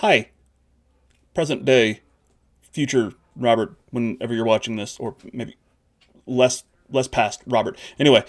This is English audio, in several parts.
Hi, present day, future Robert, whenever you're watching this, or maybe less past Robert. Anyway,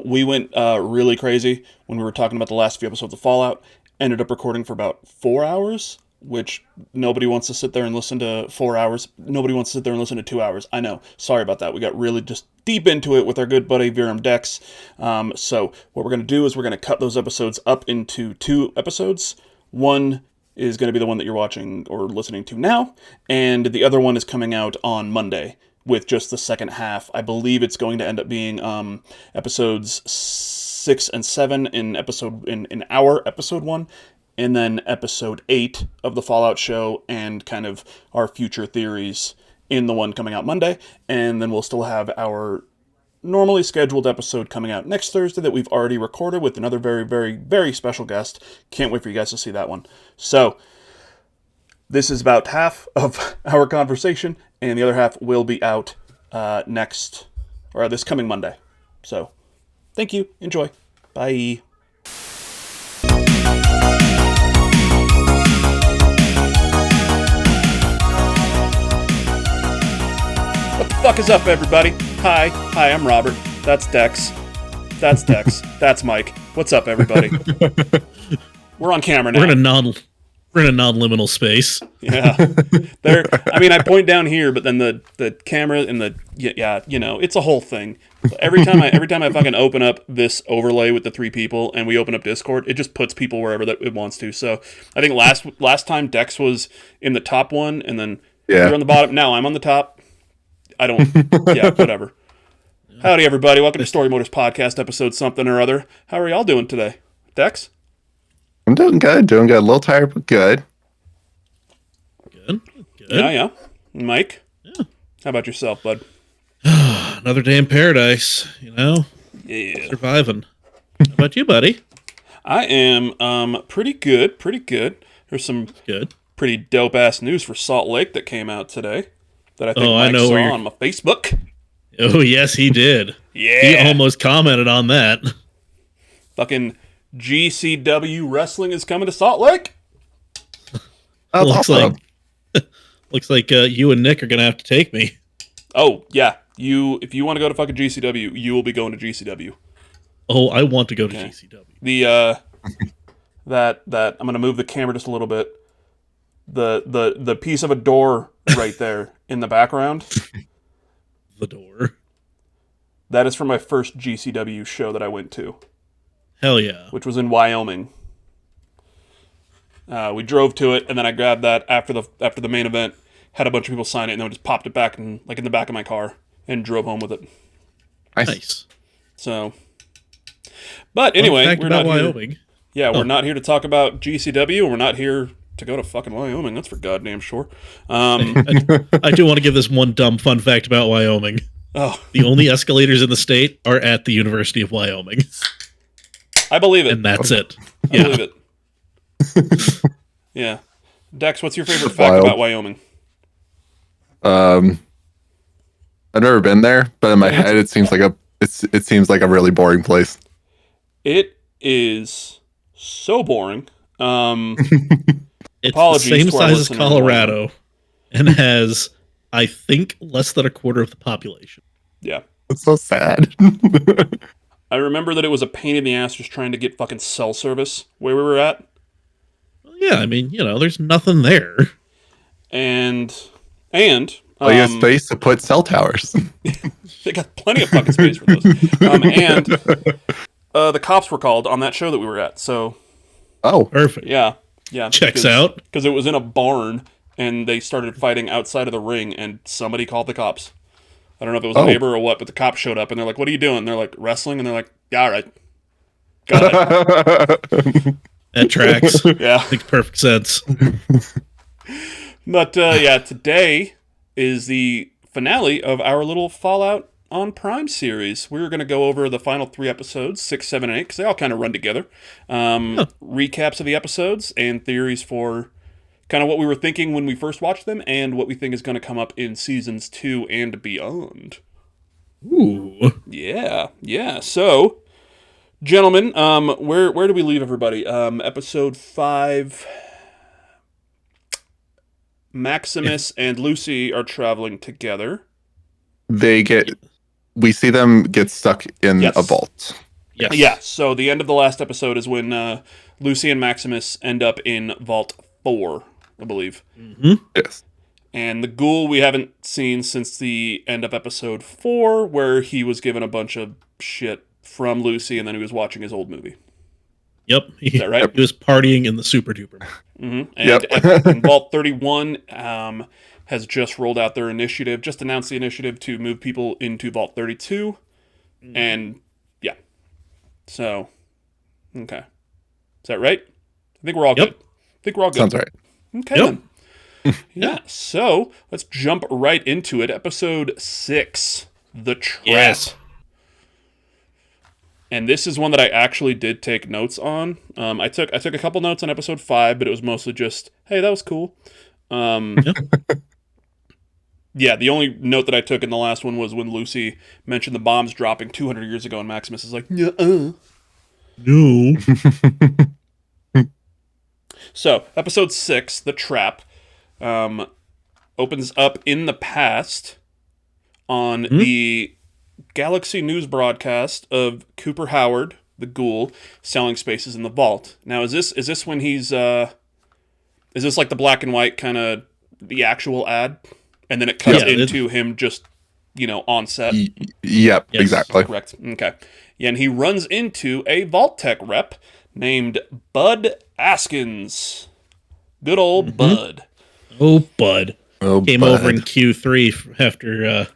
we went really crazy when we were talking about the last few episodes of Fallout. Ended up recording for about 4 hours, which nobody wants to sit there and listen to 4 hours. Nobody wants to sit there and listen to 2 hours. I know. Sorry about that. We got really just deep into it with our good buddy VerumDex. So what we're going to do is we're going to cut those episodes up into 2 episodes. One is going to be the one that you're watching or listening to now, and the other one is coming out on Monday with just the second half. I believe it's going to end up being episodes 6 and 7 in our episode 1, and then episode 8 of the Fallout show, and kind of our future theories in the one coming out Monday, and then we'll still have our normally scheduled episode coming out next Thursday that we've already recorded with another very, very, very special guest. Can't wait for you guys to see that one. So, this is about half of our conversation, and the other half will be out this coming Monday. So, thank you. Enjoy. Bye. What the fuck is up, everybody? Hi, I'm Robert. That's Dex. That's Mike. What's up, everybody? We're on camera now. We're in a non-liminal space. Yeah. I point down here, but then the camera and it's a whole thing. Every time I fucking open up this overlay with the 3 people and we open up Discord, it just puts people wherever that it wants to. So I think last time Dex was in the top one, and then you're on the bottom. Now I'm on the top. Whatever. Howdy, everybody. Welcome to Story Motors Podcast, episode something or other. How are y'all doing today? Dex? I'm doing good. A little tired, but good. Good. Yeah. Mike? Yeah. How about yourself, bud? Another day in paradise, Yeah. Surviving. How about you, buddy? I am pretty good. There's some pretty dope-ass news for Salt Lake that came out today that I think Mike saw on my Facebook. Oh, yes, he did. Yeah. He almost commented on that. Fucking GCW Wrestling is coming to Salt Lake. Looks like you and Nick are going to have to take me. Oh, yeah. If you want to go to fucking GCW, you will be going to GCW. Oh, I want to go to GCW. That I'm going to move the camera just a little bit. The piece of a door right there in the background. The door. That is from my first GCW show that I went to. Hell yeah. Which was in Wyoming. We drove to it, and then I grabbed that after the main event, had a bunch of people sign it, and then I just popped it back in the back of my car and drove home with it. Nice. So, but anyway, we're not Wyoming. Here. Yeah, we're not here to talk about GCW, and we're not here to go to fucking Wyoming. That's for goddamn sure. I do want to give this one dumb fun fact about Wyoming. Oh. The only escalators in the state are at the University of Wyoming. I believe it. And that's it. I believe it. Yeah. Dex, what's your favorite fact about Wyoming? I've never been there, but in my head it seems like a really boring place. It is so boring. It's the same size as Colorado and has, I think, less than a quarter of the population. Yeah. That's so sad. I remember that it was a pain in the ass just trying to get fucking cell service where we were at. Well, yeah, there's nothing there. And you have space to put cell towers. They got plenty of fucking space for those. And the cops were called on that show that we were at, so... Oh. Perfect. Yeah. Checks out. Because it was in a barn, and they started fighting outside of the ring, and somebody called the cops. I don't know if it was a neighbor or what, but the cops showed up, and they're like, "What are you doing?" They're like, "Wrestling," and they're like, "Yeah, all right. Got it." That tracks. Yeah. Makes perfect sense. But, today is the finale of our little Fallout on Prime series. We're going to go over the final 3 episodes, 6, 7, and 8, because they all kind of run together. Recaps of the episodes and theories for kind of what we were thinking when we first watched them and what we think is going to come up in seasons 2 and beyond. Ooh. Yeah. So, gentlemen, where do we leave everybody? Episode 5 Maximus and Lucy are traveling together. We see them get stuck in a Yes. vault. Yes. Yeah, so the end of the last episode is when Lucy and Maximus end up in Vault 4, I believe. Mm-hmm. Yes. And the ghoul we haven't seen since the end of episode 4, where he was given a bunch of shit from Lucy and then he was watching his old movie. Yep. Is that right? He was partying in the Super Duper. Mm-hmm. Yep. And Vault 31 has just rolled out their initiative, just announced the initiative to move people into Vault 32. Mm-hmm. And yeah. So, okay. Is that right? I think we're all good. I think we're all good. Sounds right. Okay, then. Yeah, so let's jump right into it. Episode 6, The Trap. Yes. And this is one that I actually did take notes on. I took a couple notes on episode 5, but it was mostly just, hey, that was cool. Yeah, the only note that I took in the last one was when Lucy mentioned the bombs dropping 200 years ago, and Maximus is like, no. So, episode 6, The Trap, opens up in the past on the Galaxy News broadcast of Cooper Howard, the ghoul, selling spaces in the vault. Now, is this when he's is this like the black and white kind of the actual ad, and then it cuts into him just on set? Yep, Yes. exactly. Correct. Okay. Yeah, and he runs into a Vault Tech rep named Bud Askins. Good old Bud. Oh, Bud. Oh, Came Bud. over in Q3 after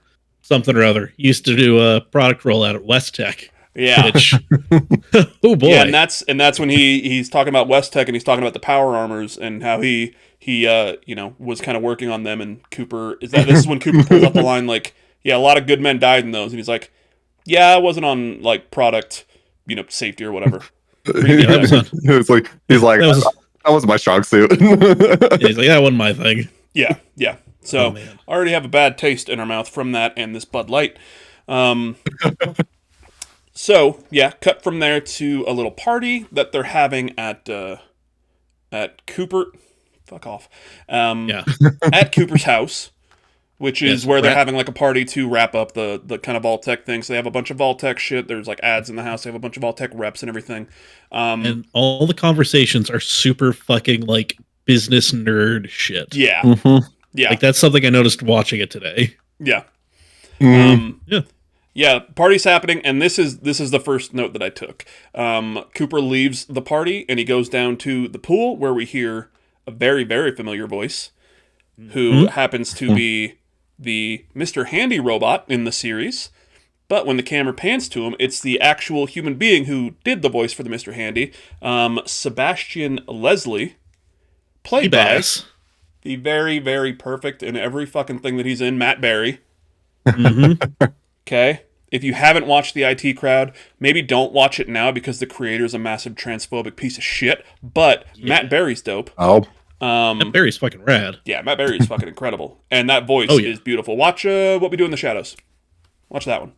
something or other. Used to do a product rollout at West Tech. Yeah. Which, oh boy. Yeah, and that's when he's talking about West Tech and he's talking about the power armors and how he was kind of working on them, and Cooper this is when Cooper pulls up the line like, yeah, a lot of good men died in those, and he's like, yeah, I wasn't on like product, safety or whatever. He's like that was my strong suit. He's like, that wasn't my thing. Yeah. So I already have a bad taste in our mouth from that and this Bud Light. So yeah, cut from there to a little party that they're having at Cooper. Fuck off. At Cooper's house, which is where they're having like a party to wrap up the kind of Vault-Tec thing. So they have a bunch of Vault-Tec shit. There's like ads in the house. They have a bunch of Vault-Tec reps and everything. And all the conversations are super fucking like business nerd shit. Yeah. Mm-hmm. Yeah. Like that's something I noticed watching it today. Yeah. Mm-hmm. Yeah, party's happening, and this is the first note that I took. Cooper leaves the party, and he goes down to the pool, where we hear a very, very familiar voice, who happens to be the Mr. Handy robot in the series. But when the camera pans to him, it's the actual human being who did the voice for the Mr. Handy, Sebastian Leslie, played by the very, very perfect in every fucking thing that he's in, Matt Berry. Okay? If you haven't watched the IT Crowd, maybe don't watch it now because the creator's a massive transphobic piece of shit, but Matt Berry's dope. Oh. Matt Berry's fucking rad. Yeah, Matt Berry is fucking incredible. And that voice is beautiful. Watch What We Do in the Shadows. Watch that one.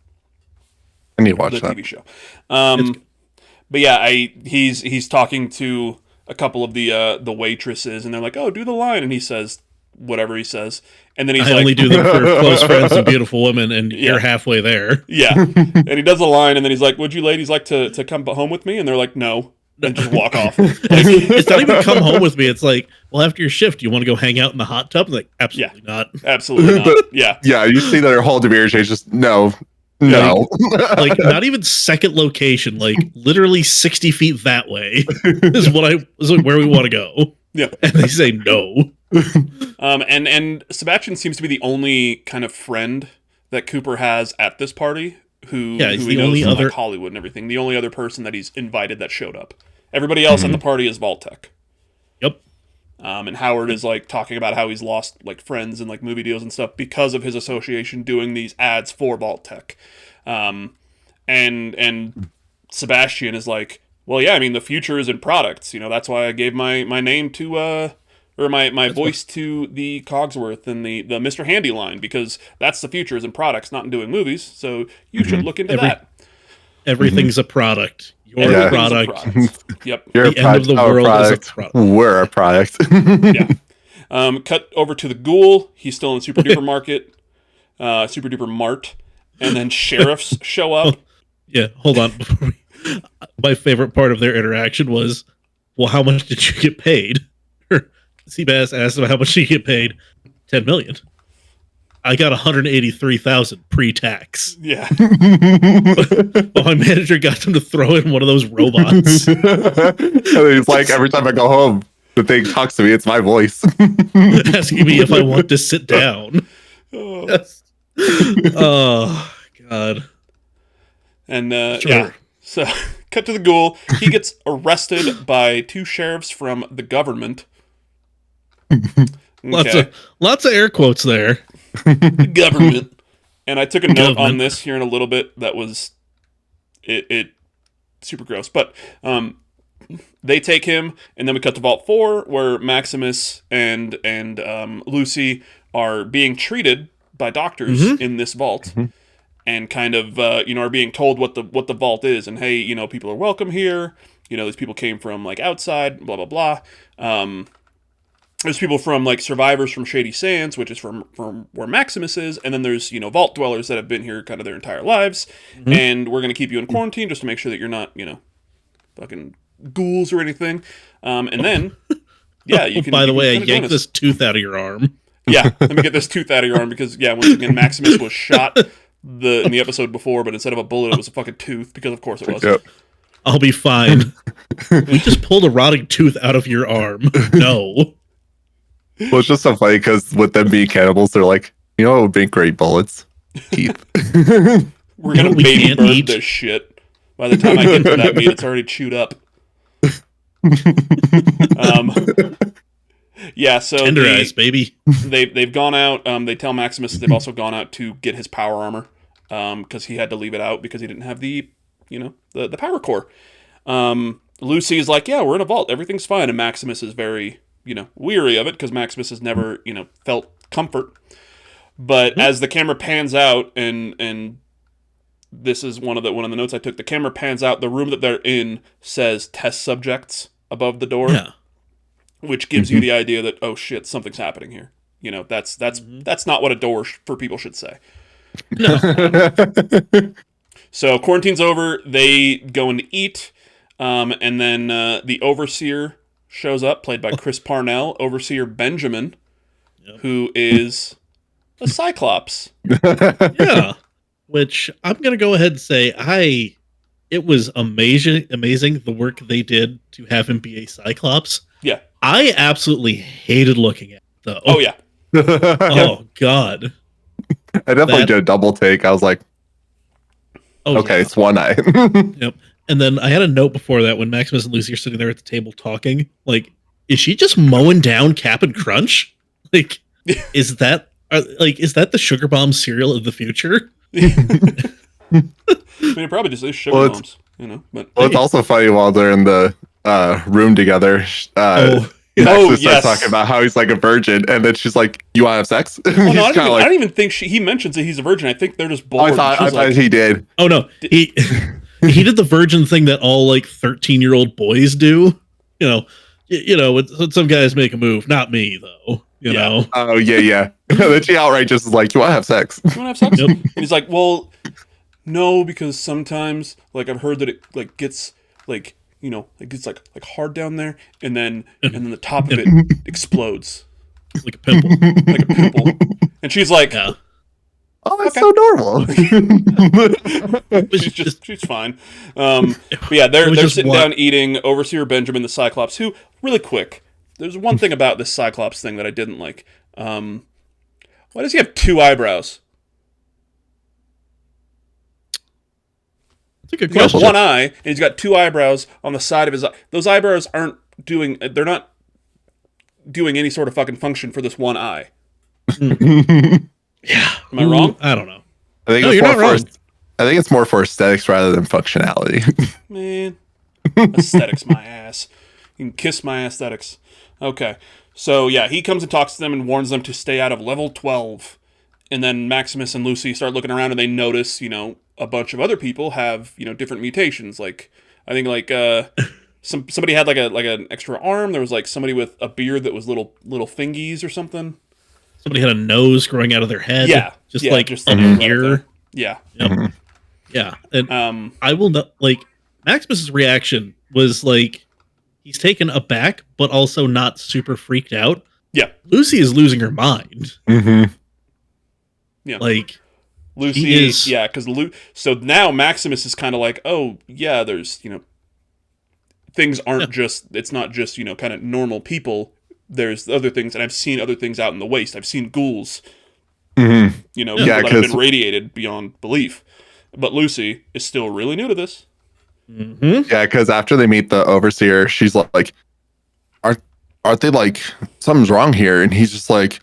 I need to watch the that. TV show. But yeah, he's talking to a couple of the waitresses, and they're like, "Oh, do the line," and he says whatever he says, and then he's I like, only do them for close friends and beautiful women, and you're halfway there. Yeah, and he does the line, and then he's like, "Would you ladies like to come home with me?" And they're like, "No," and just walk off. It's not even come home with me. It's like, well, after your shift, you want to go hang out in the hot tub? I'm like, absolutely not. Absolutely not. Yeah. Yeah, you see their whole demeanor change. Just no. Like not even second location. Like literally 60 feet that way is where we want to go. Yeah, and they say no. And Sebastian seems to be the only kind of friend that Cooper has at this party who he knows from like Hollywood and everything. The only other person that he's invited that showed up. Everybody else at the party is Vault-Tec. Yep. And Howard is like talking about how he's lost like friends and like movie deals and stuff because of his association doing these ads for Vault-Tec. And Sebastian is like, well, yeah, I mean, the future is in products. That's why I gave my name to or my voice to the Cogsworth and the Mr. Handy line, because that's the future is in products, not in doing movies. So you should look into that. Everything's a product. You're a product. Yep. You're the end of the world is a product. We're a product. Yeah. Cut over to the ghoul. He's still in Super Duper Market, Super Duper Mart, and then sheriffs show up. Yeah, hold on. My favorite part of their interaction was, well, how much did you get paid? Seabass asked him how much did you get paid. 10 million. I got 183,000 pre-tax. Yeah. Well, my manager got him to throw in one of those robots. And he's like, every time I go home, the thing talks to me. It's my voice. Asking me if I want to sit down. Yes. Oh, God. And Sure. yeah, so cut to the ghoul. He gets arrested by 2 sheriffs from the government. Okay. Lots of air quotes there. The government. And I took a note on Government. this here in a little bit that was it super gross. But they take him, and then we cut to Vault 4, where Maximus and Lucy are being treated by doctors in this vault. And kind of, are being told what the vault is, and hey, people are welcome here. These people came from like outside, blah blah blah. There's people from like survivors from Shady Sands, which is from where Maximus is, and then there's vault dwellers that have been here kind of their entire lives, and we're gonna keep you in quarantine just to make sure that you're not fucking ghouls or anything. And then you can. By the way, I kinda join yanked us. this tooth out of your arm. Yeah, let me get this tooth out of your arm because once again Maximus was shot in the episode before, but instead of a bullet, it was a fucking tooth because of course it was. Yep. I'll be fine. We just pulled a rotting tooth out of your arm. No. Well, it's just so funny because with them being cannibals, they're like, what would make great bullets? Teeth. We're gonna We baby can't bird eat. this shit. By the time I get to that meat, it's already chewed up. Yeah, so Tenderized, baby. they've gone out. They tell Maximus that they've also gone out to get his power armor because he had to leave it out because he didn't have the the power core. Lucy is like, yeah, we're in a vault, everything's fine, and Maximus is very weary of it because Maximus has never felt comfort. But as the camera pans out, and this is one of the notes I took, the camera pans out, the room that they're in says test subjects above the door. Yeah. Which gives you the idea that, oh shit, something's happening here. That's not what a door for people should say. No. So quarantine's over. They go in to eat, and then the overseer shows up, played by Chris Parnell. Overseer Benjamin, who is a Cyclops. Yeah. Which I'm gonna go ahead and say it was amazing the work they did to have him be a Cyclops. Yeah. I absolutely hated looking at it, though. Oh yeah. Oh God. I definitely did a double take. I was like, okay, it's one eye. Yep. And then I had a note before that when Maximus and Lucy are sitting there at the table talking. Like, is she just mowing down Cap'n Crunch? Like, is that the Sugar Bomb cereal of the future? I mean, it probably just is sugar bombs, But Well, it's also funny while they're in the room together. Maximus starts talking about how he's like a virgin, and then she's like, "You want to have sex?" Well, no, I don't even think he mentions that he's a virgin. I think they're just bored. I thought he did. Oh no, he did the virgin thing that all like 13-year-old boys do. When some guys make a move, not me though. You know. Oh yeah. Then she outright just is like, "You want to have sex?" You want to have sex? Yep. And he's like, "Well, no, because sometimes like I've heard that it like gets like." It gets like hard down there, and then the top of it explodes like a pimple. Like a pimple. And she's like, "Oh, it's so normal." she's fine. But yeah, they're sitting down eating. Overseer Benjamin, the Cyclops, who really quick. There's one thing about this Cyclops thing that I didn't like. Why does he have 2 eyebrows? That's a good He has question. one eye, and he's got 2 eyebrows on the side of his eye. Those eyebrows they're not doing any sort of fucking function for this one eye. Yeah. Am I wrong? I don't know. I think you're not wrong. I think it's more for aesthetics rather than functionality. Man, aesthetics my ass. You can kiss my aesthetics. Okay. So, yeah, he comes and talks to them and warns them to stay out of level 12. And then Maximus and Lucy start looking around and they notice, a bunch of other people have, different mutations. Like, I think, somebody had like an extra arm. There was like somebody with a beard that was little fingies or something. Somebody had a nose growing out of their head. Yeah, just yeah, like just up the nose right here. there. Yeah. Yep. Yeah, and Um. I will not like Maximus's reaction was like he's taken aback, but also not super freaked out. Yeah. Lucy is losing her mind. Mm-hmm. Yeah. Like Lucy. she is, Yeah. Because So now Maximus is kind of like, oh yeah, there's things aren't just. It's not just kind of normal people. There's other things, and I've seen other things out in the waste. I've seen ghouls. Mm-hmm. People that have been radiated beyond belief. But Lucy is still really new to this. Mm-hmm. Yeah, because after they meet the overseer, she's like, aren't they like, something's wrong here? And he's just like,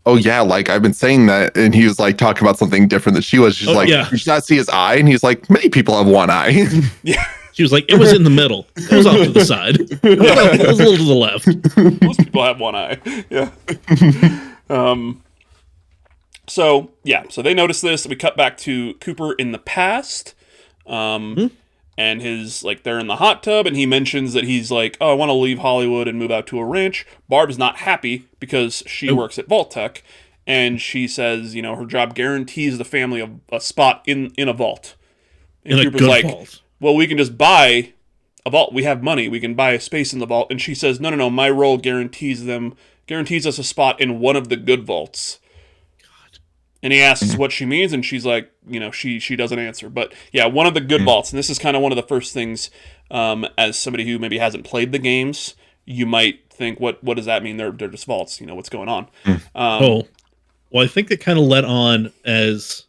oh yeah, like I've been saying that. And he was like talking about something different than she was. She's like, yeah. did you not see his eye? And he's like, many people have one eye. Yeah. She was like, it was in the middle. It was off to the side. It was a little to the left. Most people have one eye. Yeah. So they notice this. We cut back to Cooper in the past. And his they're in the hot tub, and he mentions that he's like, oh, I want to leave Hollywood and move out to a ranch. Barb's not happy because she works at Vault Tech, and she says, her job guarantees the family a spot in a vault. And In Cooper's a good like, vault. well, we can just buy a vault. We have money. We can buy a space in the vault. And she says, no. My role guarantees us a spot in one of the good vaults. And he asks what she means, and she's like, she doesn't answer. But yeah, one of the good vaults, and this is kind of one of the first things, as somebody who maybe hasn't played the games, you might think, what does that mean? They're just vaults. What's going on? Well, I think it kind of led on as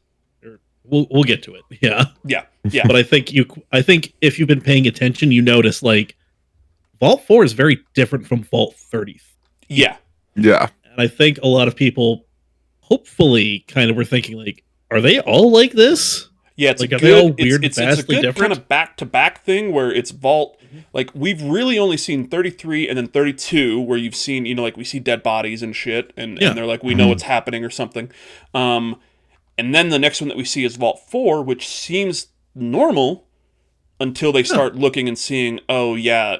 we'll get to it. Yeah. But I think if you've been paying attention, you notice Vault 4 is very different from Vault 30. Yeah. Yeah. And I think a lot of people hopefully kind of were thinking are they all like this? Yeah, it's are good, they all weird, it's vastly a good different? kind of back-to-back thing where it's Vault. We've really only seen 33 and then 32 where you've seen, we see dead bodies and shit, and they're like, we know what's happening or something. And then the next one that we see is Vault 4, which seems normal until they start looking and seeing, oh yeah,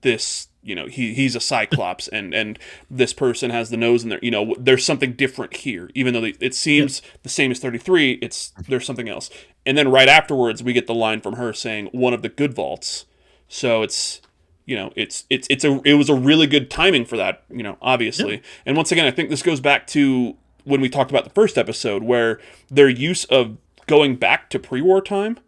this, he's a Cyclops, and this person has the nose in there. There's something different here, even though it seems the same as 33. There's something else. And then right afterwards, we get the line from her saying one of the good vaults. So it was a really good timing for that, obviously. Yeah. And once again, I think this goes back to when we talked about the first episode, where their use of going back to pre-war time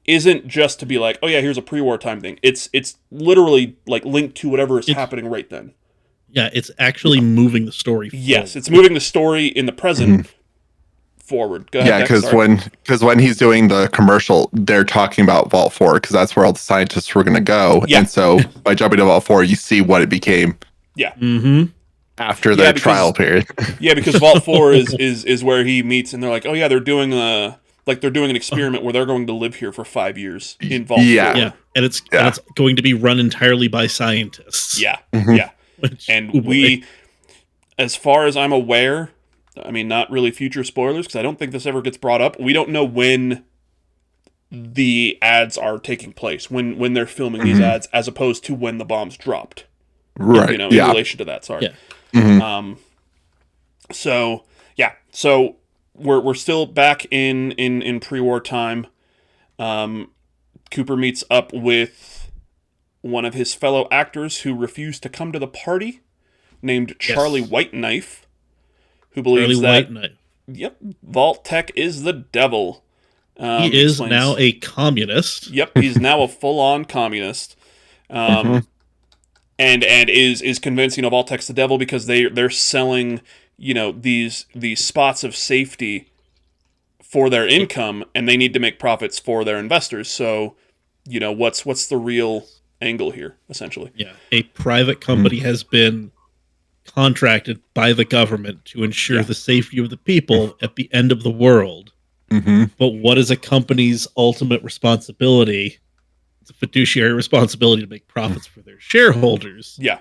isn't just to be like, oh yeah, here's a pre-war time thing. It's literally linked to whatever is happening right then. Yeah, it's actually moving the story forward. Yes, it's moving the story in the present forward. Go ahead, because when he's doing the commercial, they're talking about Vault 4 because that's where all the scientists were going to go. Yeah. And so by jumping to Vault 4, you see what it became. Yeah. Mm-hmm. After the trial period. Yeah, because Vault 4 is where he meets, and they're like, oh yeah, they're doing they're doing an experiment where they're going to live here for 5 years in Vault 4. Yeah, and it's going to be run entirely by scientists. Yeah, yeah. And we, as far as I'm aware, I mean, not really future spoilers, because I don't think this ever gets brought up. We don't know when the ads are taking place, when they're filming these ads, as opposed to when the bombs dropped. Right. In relation to that, sorry. Yeah. So we're still back in pre-war time. Cooper meets up with one of his fellow actors who refused to come to the party, named Charlie Whiteknife, who believes Vault Tech is the devil. He is now a communist. Yep, he's now a full-on communist. And is convincing Vault Tech's the devil because they're selling these spots of safety for their income, and they need to make profits for their investors. So, what's the real angle here, essentially? Yeah, a private company has been contracted by the government to ensure the safety of the people at the end of the world. But what is a company's ultimate responsibility? It's a fiduciary responsibility to make profits for their shareholders. Yeah.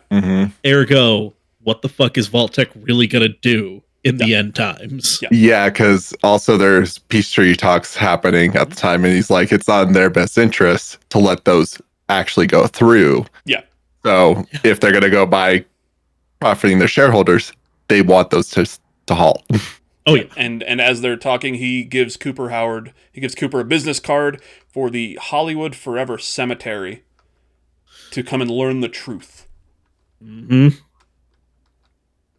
Ergo, what the fuck is Vault Tech really going to do in the end times? Yeah, because also there's peace treaty talks happening at the time, and he's like, it's not in their best interest to let those actually go through. Yeah. So if they're going to go by profiting their shareholders, they want those to halt. Oh yeah. And as they're talking, he gives Cooper a business card for the Hollywood Forever Cemetery to come and learn the truth. hmm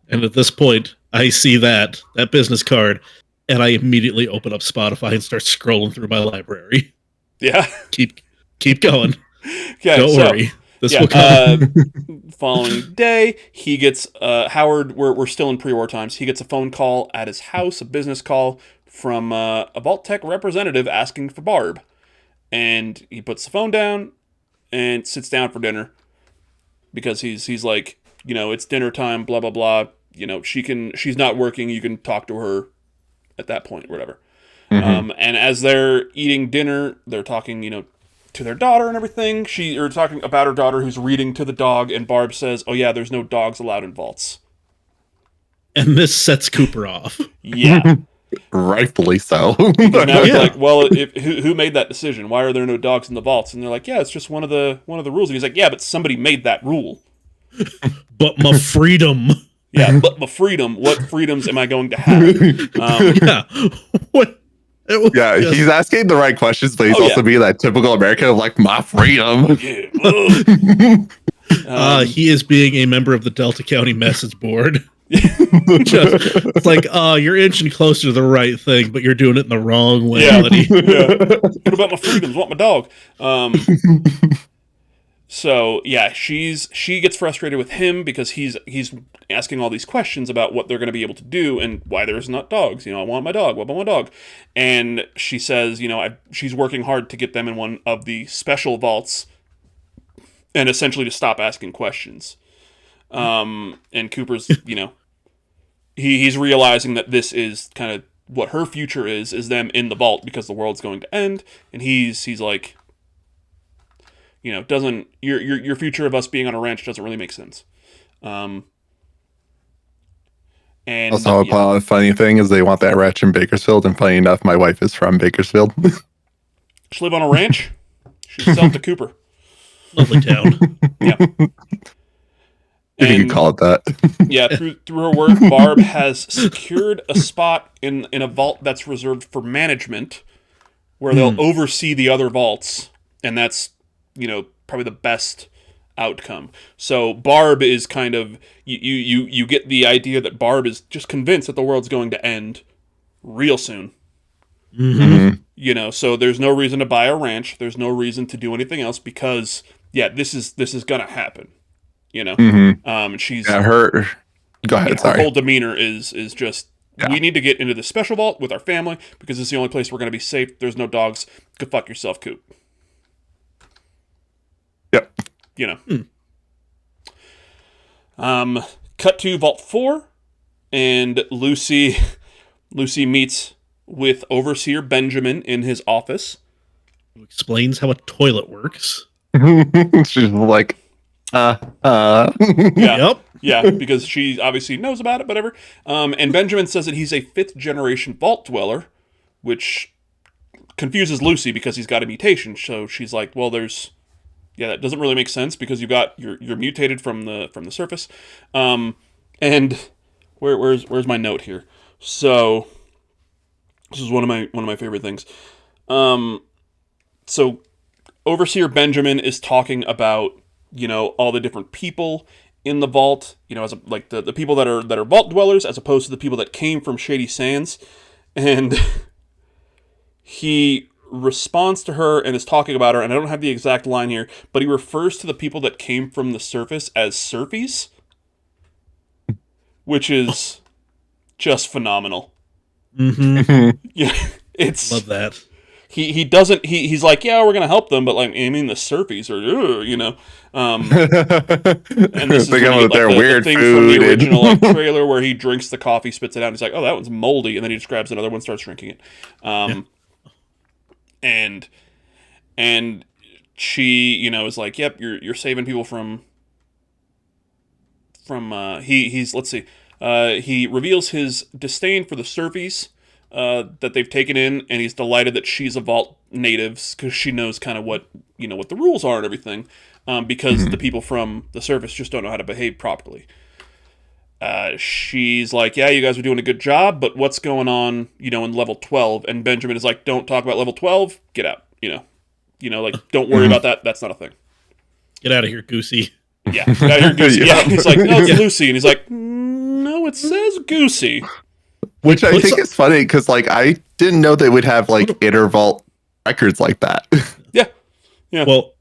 And at this point, I see that business card, and I immediately open up Spotify and start scrolling through my library. Yeah. Keep going. Okay, Don't so, worry. This yeah, will come. following day, he gets Howard. We're still in pre-war times. He gets a phone call at his house, a business call from a Vault Tech representative asking for Barb, and he puts the phone down and sits down for dinner because he's like, it's dinner time. Blah blah blah. She's not working. You can talk to her at that point, whatever. And as they're eating dinner, they're talking, to their daughter and everything. Or talking about her daughter who's reading to the dog, and Barb says, "Oh yeah, there's no dogs allowed in vaults." And this sets Cooper off. Yeah, Rightfully so. because now it's Yeah. like, well, who made that decision? Why are there no dogs in the vaults? And they're like, yeah, it's just one of the rules. And he's like, yeah, but somebody made that rule. But my freedom. Yeah, but my freedom. What freedoms am I going to have? Yeah. What? It was Yeah, just- he's asking the right questions, but he's Oh, also yeah. being that typical American of like my freedom. Yeah. he is being a member of the Delta County Message Board. It's like, you're inching closer to the right thing, but you're doing it in the wrong way, Yeah. buddy. Yeah. What about my freedoms? Want my dog? So yeah, she gets frustrated with him because he's asking all these questions about what they're going to be able to do and why there's not dogs. I want my dog. What about my dog? And she says, she's working hard to get them in one of the special vaults, and essentially to stop asking questions. And Cooper's, he's realizing that this is kind of what her future is them in the vault because the world's going to end, and he's like, doesn't your future of us being on a ranch doesn't really make sense. And Also, a funny thing is they want that ranch in Bakersfield, and funny enough, my wife is from Bakersfield. she live on a ranch. She sell to Cooper. Lovely town. Yeah. If you could call it that. Yeah, through her work, Barb has secured a spot in a vault that's reserved for management, where they'll oversee the other vaults, and that's probably the best outcome. So Barb is kind of you get the idea that Barb is just convinced that the world's going to end real soon. So there's no reason to buy a ranch. There's no reason to do anything else because this is gonna happen. And she's Her. Go ahead. her Sorry. whole demeanor is just we need to get into the special vault with our family because it's the only place we're gonna be safe. There's no dogs. Go fuck yourself, Coop. Yep. Cut to Vault 4, and Lucy meets with Overseer Benjamin in his office. Explains how a toilet works. She's like, Yeah, Yep. yeah, because she obviously knows about it, whatever. And Benjamin says that he's a 5th generation vault dweller, which confuses Lucy because he's got a mutation. So she's like, well, that doesn't really make sense because you're mutated from the surface. And where's my note here? So this is one of my favorite things. So Overseer Benjamin is talking about all the different people in the vault, as like the people that are vault dwellers as opposed to the people that came from Shady Sands, and he responds to her and is talking about her, and I don't have the exact line here, but he refers to the people that came from the surface as surfies, which is just phenomenal. Yeah, it's Love that. he doesn't he's like, yeah, we're gonna help them, but like I mean the surfies are and this is They when come you with get, their the weird thing food from the and- original trailer where he drinks the coffee, spits it out, and he's like, oh, that one's moldy, and then he just grabs another one, starts drinking it. And she, is like, yep, you're saving people from he's let's see, he reveals his disdain for the surfies, that they've taken in, and he's delighted that she's a Vault native because she knows kind of what the rules are and everything. Because the people from the surface just don't know how to behave properly. She's like, yeah, you guys are doing a good job, but what's going on, in level 12? And Benjamin is like, don't talk about level 12, get out, like, don't worry about that, that's not a thing. Get out of here, Goosey. Yeah, get out of here, Goosey. Yeah, he's like, no, it's Lucy, and he's like, no, it says Goosey. Which I think is funny, because, like, I didn't know they would have, like, Intervault records like that. Yeah. Well,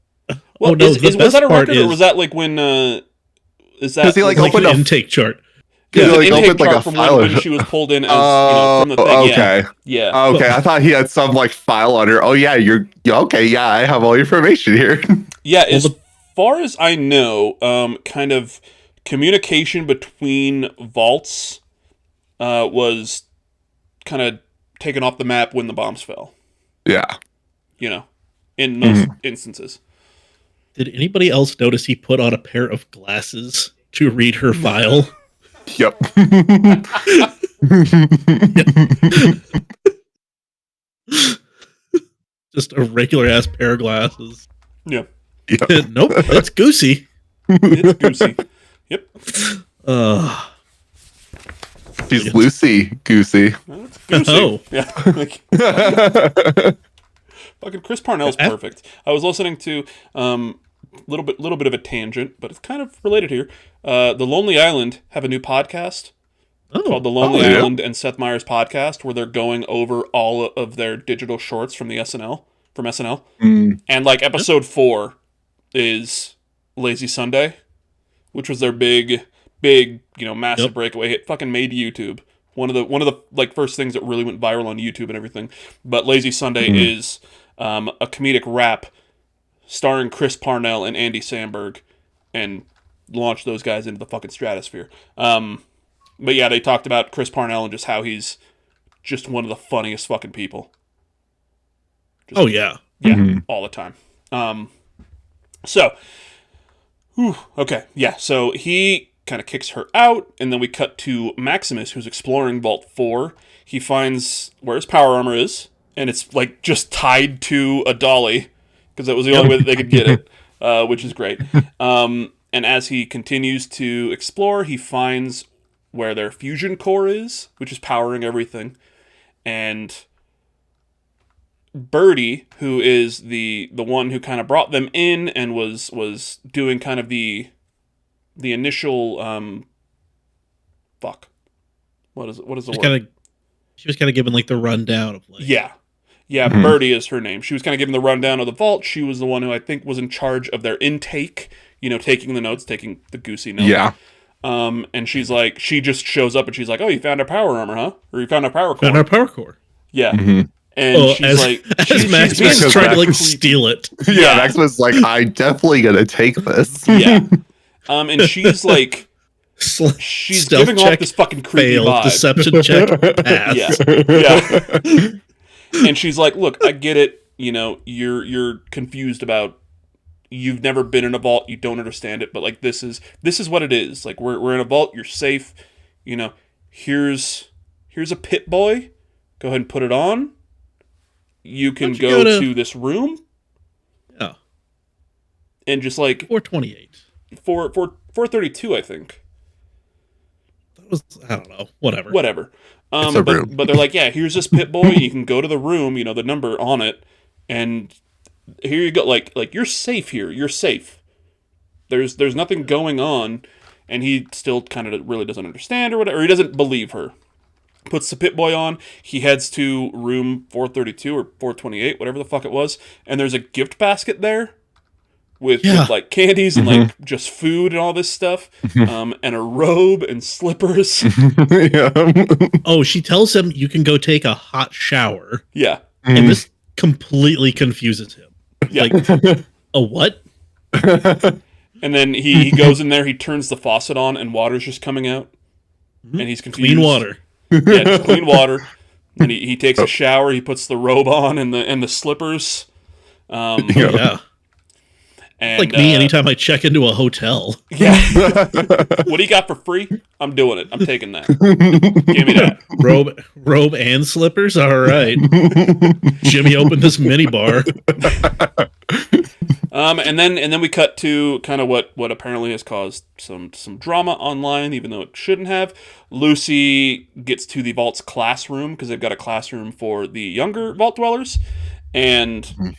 was that a record, or was that, like, when, is that... Because he, like, opened an intake chart. Yeah, like, opened like a from when she was pulled in as, from the thing. Okay. Yeah. Okay, I thought he had some, like, file on her. Oh, yeah, okay, yeah, I have all your information here. Yeah, as far as I know, kind of communication between vaults was kind of taken off the map when the bombs fell. Yeah. In most instances. Did anybody else notice he put on a pair of glasses to read her file? Yep. Just a regular ass pair of glasses. Yeah. Yep. Nope, that's Goosey. It's Goosey. Yep. She's Lucy Goosey. That's Goosey. Oh. Yeah. Fucking Chris Parnell's perfect. I was listening to little bit of a tangent, but it's kind of related here. The Lonely Island have a new podcast called The Lonely Island and Seth Meyers Podcast, where they're going over all of their digital shorts from SNL. And like episode 4 is Lazy Sunday, which was their big massive breakaway hit. Fucking made YouTube. One of the like first things that really went viral on YouTube and everything. But Lazy Sunday is a comedic rap starring Chris Parnell and Andy Samberg, and launched those guys into the fucking stratosphere. But yeah, they talked about Chris Parnell and just how he's just one of the funniest fucking people. Yeah, all the time. So he kind of kicks her out, and then we cut to Maximus, who's exploring Vault 4. He finds where his power armor is, and it's like just tied to a dolly, because that was the only way that they could get it, which is great. And as he continues to explore, he finds where their fusion core is, which is powering everything. And Birdie, who is the one who kind of brought them in and was doing kind of the initial what is the word? She was kind of given like the rundown of like Birdie is her name. She was kind of given the rundown of the vault. She was the one who I think was in charge of their intake, taking the notes, taking the Goosey notes. Yeah. And she's like, she just shows up and she's like, oh, you found our power armor, huh? Or you found our power core. Found our power core. Yeah. And she's like, as Maximus is trying to like steal it. Yeah, Maximus is like, I'm definitely gonna take this. Yeah. And she's like, she's giving off this fucking creepy vibe. Deception check. Pass. Yeah. And she's like, look, I get it. You're confused about. You've never been in a vault. You don't understand it. But like, this is what it is. Like, we're in a vault. You're safe. Here's a pit boy. Go ahead and put it on. You can go to this room. Yeah. And just like 428. 432, I think. That was, I don't know. Whatever. But they're like, yeah, here's this pit boy. You can go to the room, the number on it, and here you go. Like you're safe here. You're safe. There's nothing going on, and he still kind of really doesn't understand or whatever. Or he doesn't believe her. Puts the pit boy on. He heads to room 432 or 428, whatever the fuck it was, and there's a gift basket there. With like candies and like just food and all this stuff, and a robe and slippers. Oh, she tells him you can go take a hot shower. Yeah. And this completely confuses him. Yeah. Like, a what? And then he goes in there, he turns the faucet on, and water's just coming out. And he's confused. Clean water. Yeah, just clean water. And he takes a shower, he puts the robe on and the slippers. Yeah. And Like me, anytime I check into a hotel. yeah, what do you got for free? I'm doing it. I'm taking that. Give me that. Robe and slippers. All right. Jimmy opened this mini bar. And then we cut to kind of what apparently has caused some drama online, even though it shouldn't have. Lucy gets to the Vault's classroom because they've got a classroom for the younger Vault dwellers, and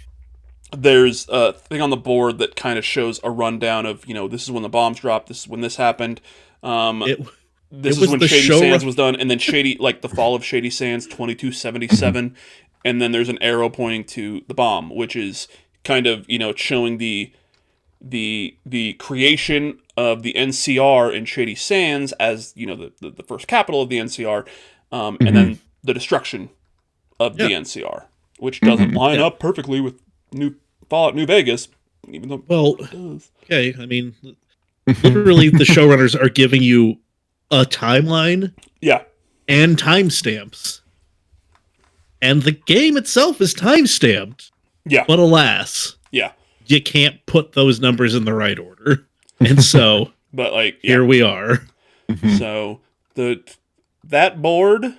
there's a thing on the board that kind of shows a rundown of, this is when the bombs dropped, this is when this happened. This is when Shady Sands was done, and then the fall of Shady Sands, 2277, and then there's an arrow pointing to the bomb, which is kind of, showing the creation of the NCR in Shady Sands as, the first capital of the NCR, and then the destruction of the NCR, which doesn't line up perfectly with Fallout New Vegas, even though it does. Okay, I mean, literally the showrunners are giving you a timeline and timestamps. And the game itself is timestamped. Yeah. But alas, you can't put those numbers in the right order. And so but here we are. So that board,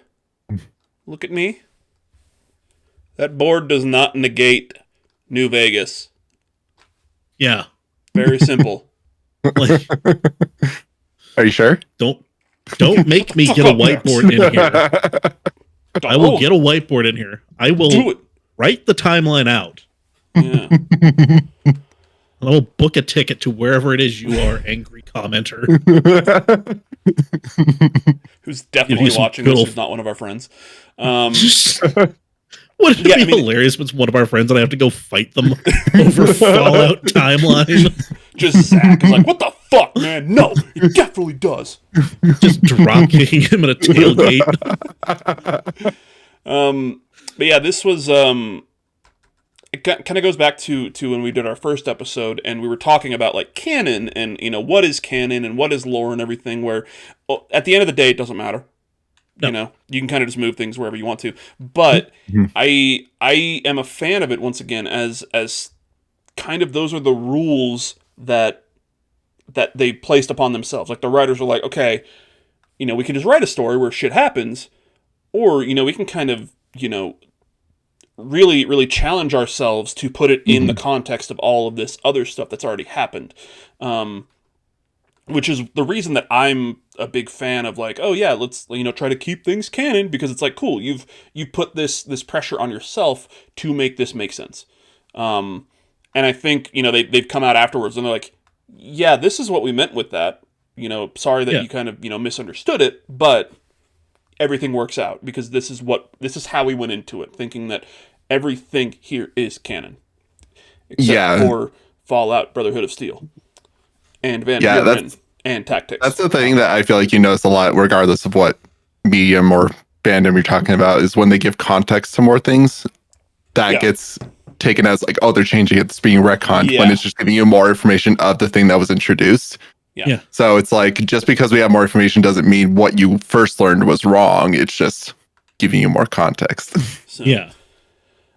look at me. That board does not negate New Vegas. Yeah. Very simple. Like, are you sure? Don't make me get a whiteboard in here. I will get a whiteboard in here. I will write the timeline out. Yeah. I will book a ticket to wherever it is you are, angry commenter. Who's definitely watching this, who's not one of our friends. Wouldn't it be hilarious if it's one of our friends and I have to go fight them over Fallout timeline? Just Zach is like, what the fuck, man? No, it definitely does. Just drop kicking him at a tailgate. But yeah, this was it kind of goes back to when we did our first episode and we were talking about like canon and what is canon and what is lore and everything, where at the end of the day it doesn't matter. No. You can kind of just move things wherever you want to. But I am a fan of it once again as kind of those are the rules that they placed upon themselves. Like the writers were like, okay, we can just write a story where shit happens, or we can kind of really, really challenge ourselves to put it in the context of all of this other stuff that's already happened. Which is the reason that I'm a big fan of like, oh yeah, let's try to keep things canon, because it's like, cool, you put this pressure on yourself to make this make sense. And I think they've come out afterwards and they're like, yeah, this is what we meant with that. Sorry that you kind of misunderstood it, but everything works out because this is how we went into it, thinking that everything here is canon, except for Fallout, Brotherhood of Steel, and Van Buren and Tactics. That's the thing that I feel like you notice a lot, regardless of what medium or fandom you're talking about, is when they give context to more things, that gets taken as like, oh, they're changing it, it's being retconned, when it's just giving you more information of the thing that was introduced. Yeah. So it's like, just because we have more information doesn't mean what you first learned was wrong. It's just giving you more context. So,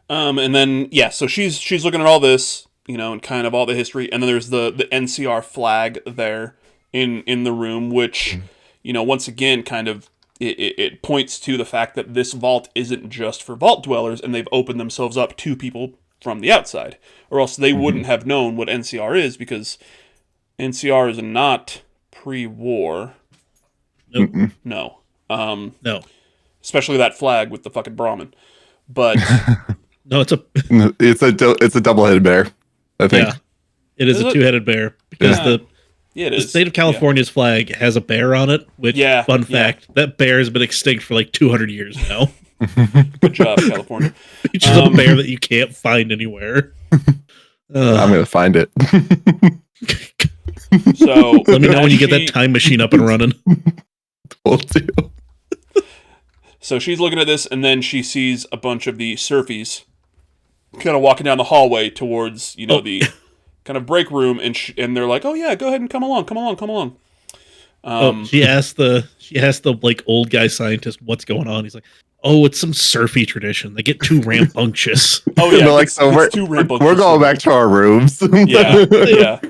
and then so she's looking at all this, and kind of all the history, and then there's the NCR flag there in the room, which once again kind of it points to the fact that this vault isn't just for vault dwellers, and they've opened themselves up to people from the outside, or else they wouldn't have known what NCR is, because NCR is not pre-war. Nope. No. No. Especially that flag with the fucking Brahmin. But no, it's a double-headed bear, I think. Yeah. It is a two-headed bear, because the state of California's flag has a bear on it, which, fun fact, that bear has been extinct for like 200 years now. Good job, California. It's just a bear that you can't find anywhere. I'm going to find it. So let me know when you get that time machine up and running. Will do. So she's looking at this, and then she sees a bunch of the surfies kind of walking down the hallway towards, the kind of break room, and they're like, "Oh yeah, go ahead and come along." She asked the like old guy scientist what's going on. He's like, oh, it's some surfy tradition. They get too rambunctious. Oh yeah, They're like, it's so too we're rambunctious. going back to our rooms. Yeah, yeah.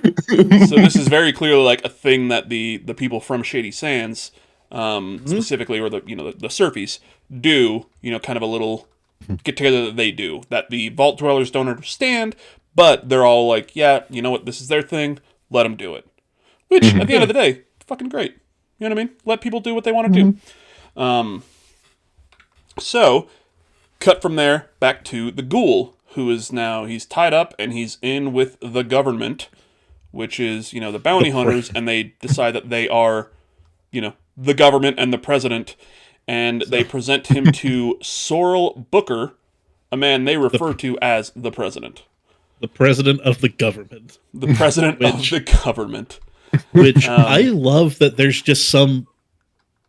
So this is very clearly like a thing that the people from Shady Sands, specifically, or the the surfies do. Kind of a little get together that they do that the vault dwellers don't understand, but they're all like, yeah, you know what, this is their thing. Let them do it. Which at the end of the day, fucking great. You know what I mean? Let people do what they want to do. So, cut from there back to the ghoul, who is now, he's tied up and he's in with the government, which is, the bounty hunters, and they decide that they are, the government and the president, and they present him to Sorrel Booker, a man they refer to as the president. The president of the government. The president of the government. Which I love that there's just some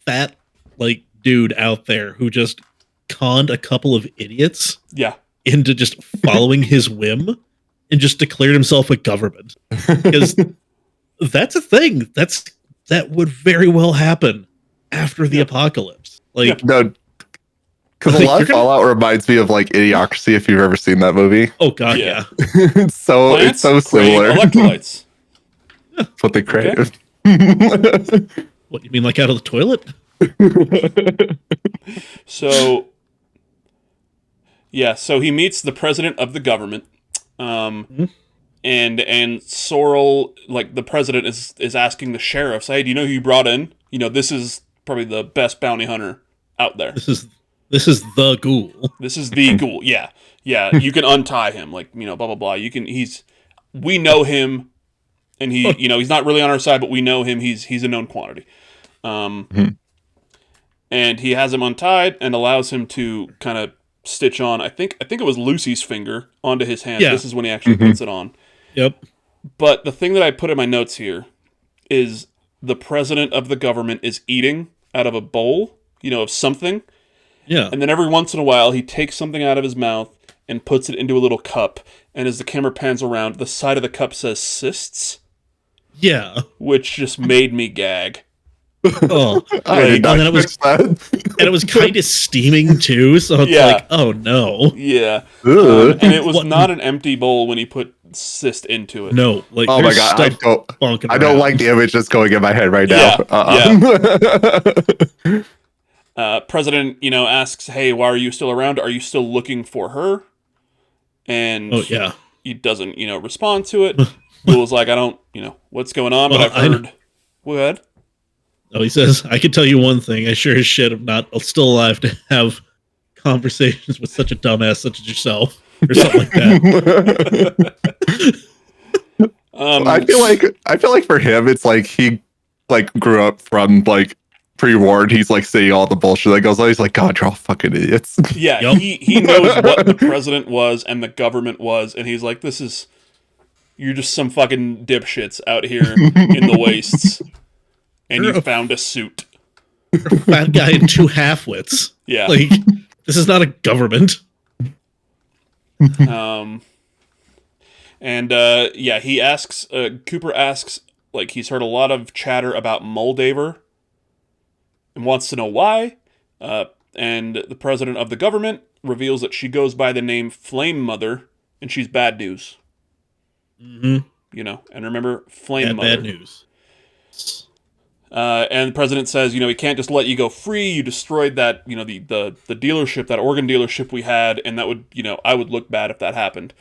fat, dude out there who just conned a couple of idiots into just following his whim and just declared himself a government. Because that's a thing. That would very well happen after the apocalypse. No, because a lot of Fallout reminds me of Idiocracy, if you've ever seen that movie. Oh god, yeah. it's so similar. Electrolytes. That's what they crave. What, you mean out of the toilet? So he meets the president of the government, and Sorrel, the president is asking the sheriffs, hey, do you know who you brought in? This is probably the best bounty hunter out there. This is the ghoul. This is the ghoul. Yeah. You can untie him, blah blah blah. We know him, and he's not really on our side, but we know him. He's a known quantity. And he has him untied and allows him to kind of stitch on, I think it was Lucy's finger onto his hand. Yeah. This is when he actually puts it on. Yep. But the thing that I put in my notes here is the president of the government is eating out of a bowl, of something. Yeah. And then every once in a while, he takes something out of his mouth and puts it into a little cup. And as the camera pans around, the side of the cup says cysts. Yeah. Which just made me gag. Oh, and it was kind of steaming too, so it's oh no. Yeah. And it was not an empty bowl when he put cyst into it. No, oh my god, I don't like the image that's going in my head right now. President, asks, hey, why are you still around? Are you still looking for her? And he doesn't, respond to it. Ghoul's like, I don't, what's going on, but I've heard. Go ahead. Oh, he says, I can tell you one thing. I sure as shit am not still alive to have conversations with such a dumbass such as yourself. Or something like that. I feel like for him, it's he grew up from pre-war. He's seeing all the bullshit that goes on. He's like, God, you're all fucking idiots. Yeah, yep. He knows what the president was and the government was, and he's like, you're just some fucking dipshits out here in the wastes. And you found a suit. You're a fat guy and two half-wits. Yeah. This is not a government. He asks, Cooper asks, he's heard a lot of chatter about Moldaver and wants to know why. And the president of the government reveals that she goes by the name Flame Mother, and she's bad news. Mm-hmm. And remember, Flame Mother. Bad news. And the president says, he can't just let you go free. You destroyed that, the dealership, that organ dealership we had, and that would, I would look bad if that happened.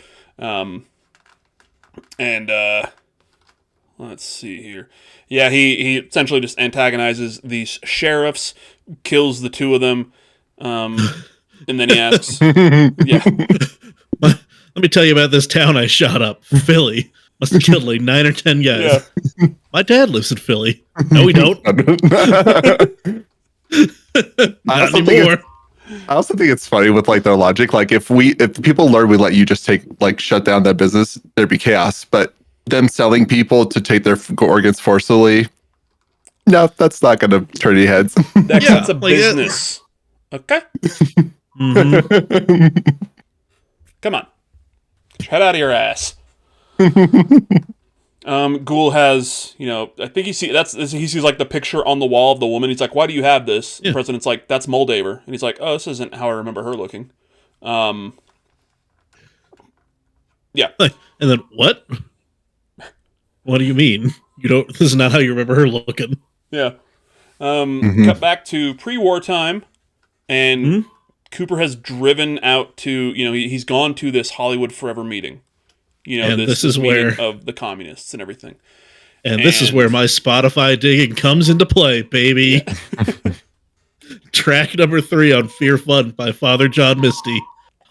Let's see here. Yeah, he essentially just antagonizes these sheriffs, kills the two of them, and then he asks, Let me tell you about this town I shot up, Philly. Must have killed 9 or 10 guys. Yeah. My dad lives in Philly. No, we don't. Not anymore. I also think it's funny with their logic. If people learn we let you just shut down that business, there'd be chaos. But them selling people to take their organs forcibly, no, that's not going to turn any heads. That's a business. Okay. Mm-hmm. Come on. Get your head out of your ass. Ghoul has, I think he sees like the picture on the wall of the woman. He's like, "Why do you have this?" Yeah. The president's like, "That's Moldaver," and he's like, "Oh, this isn't how I remember her looking." Yeah, Like, and then what? What do you mean? You don't? This is not how you remember her looking. yeah. Cut back to pre-war time, and Cooper has driven out to, he's gone to this Hollywood Forever meeting. And this this is meeting where- of the communists and everything. And this is where my Spotify digging comes into play, baby. Yeah. Track number 3 on Fear Fun by Father John Misty.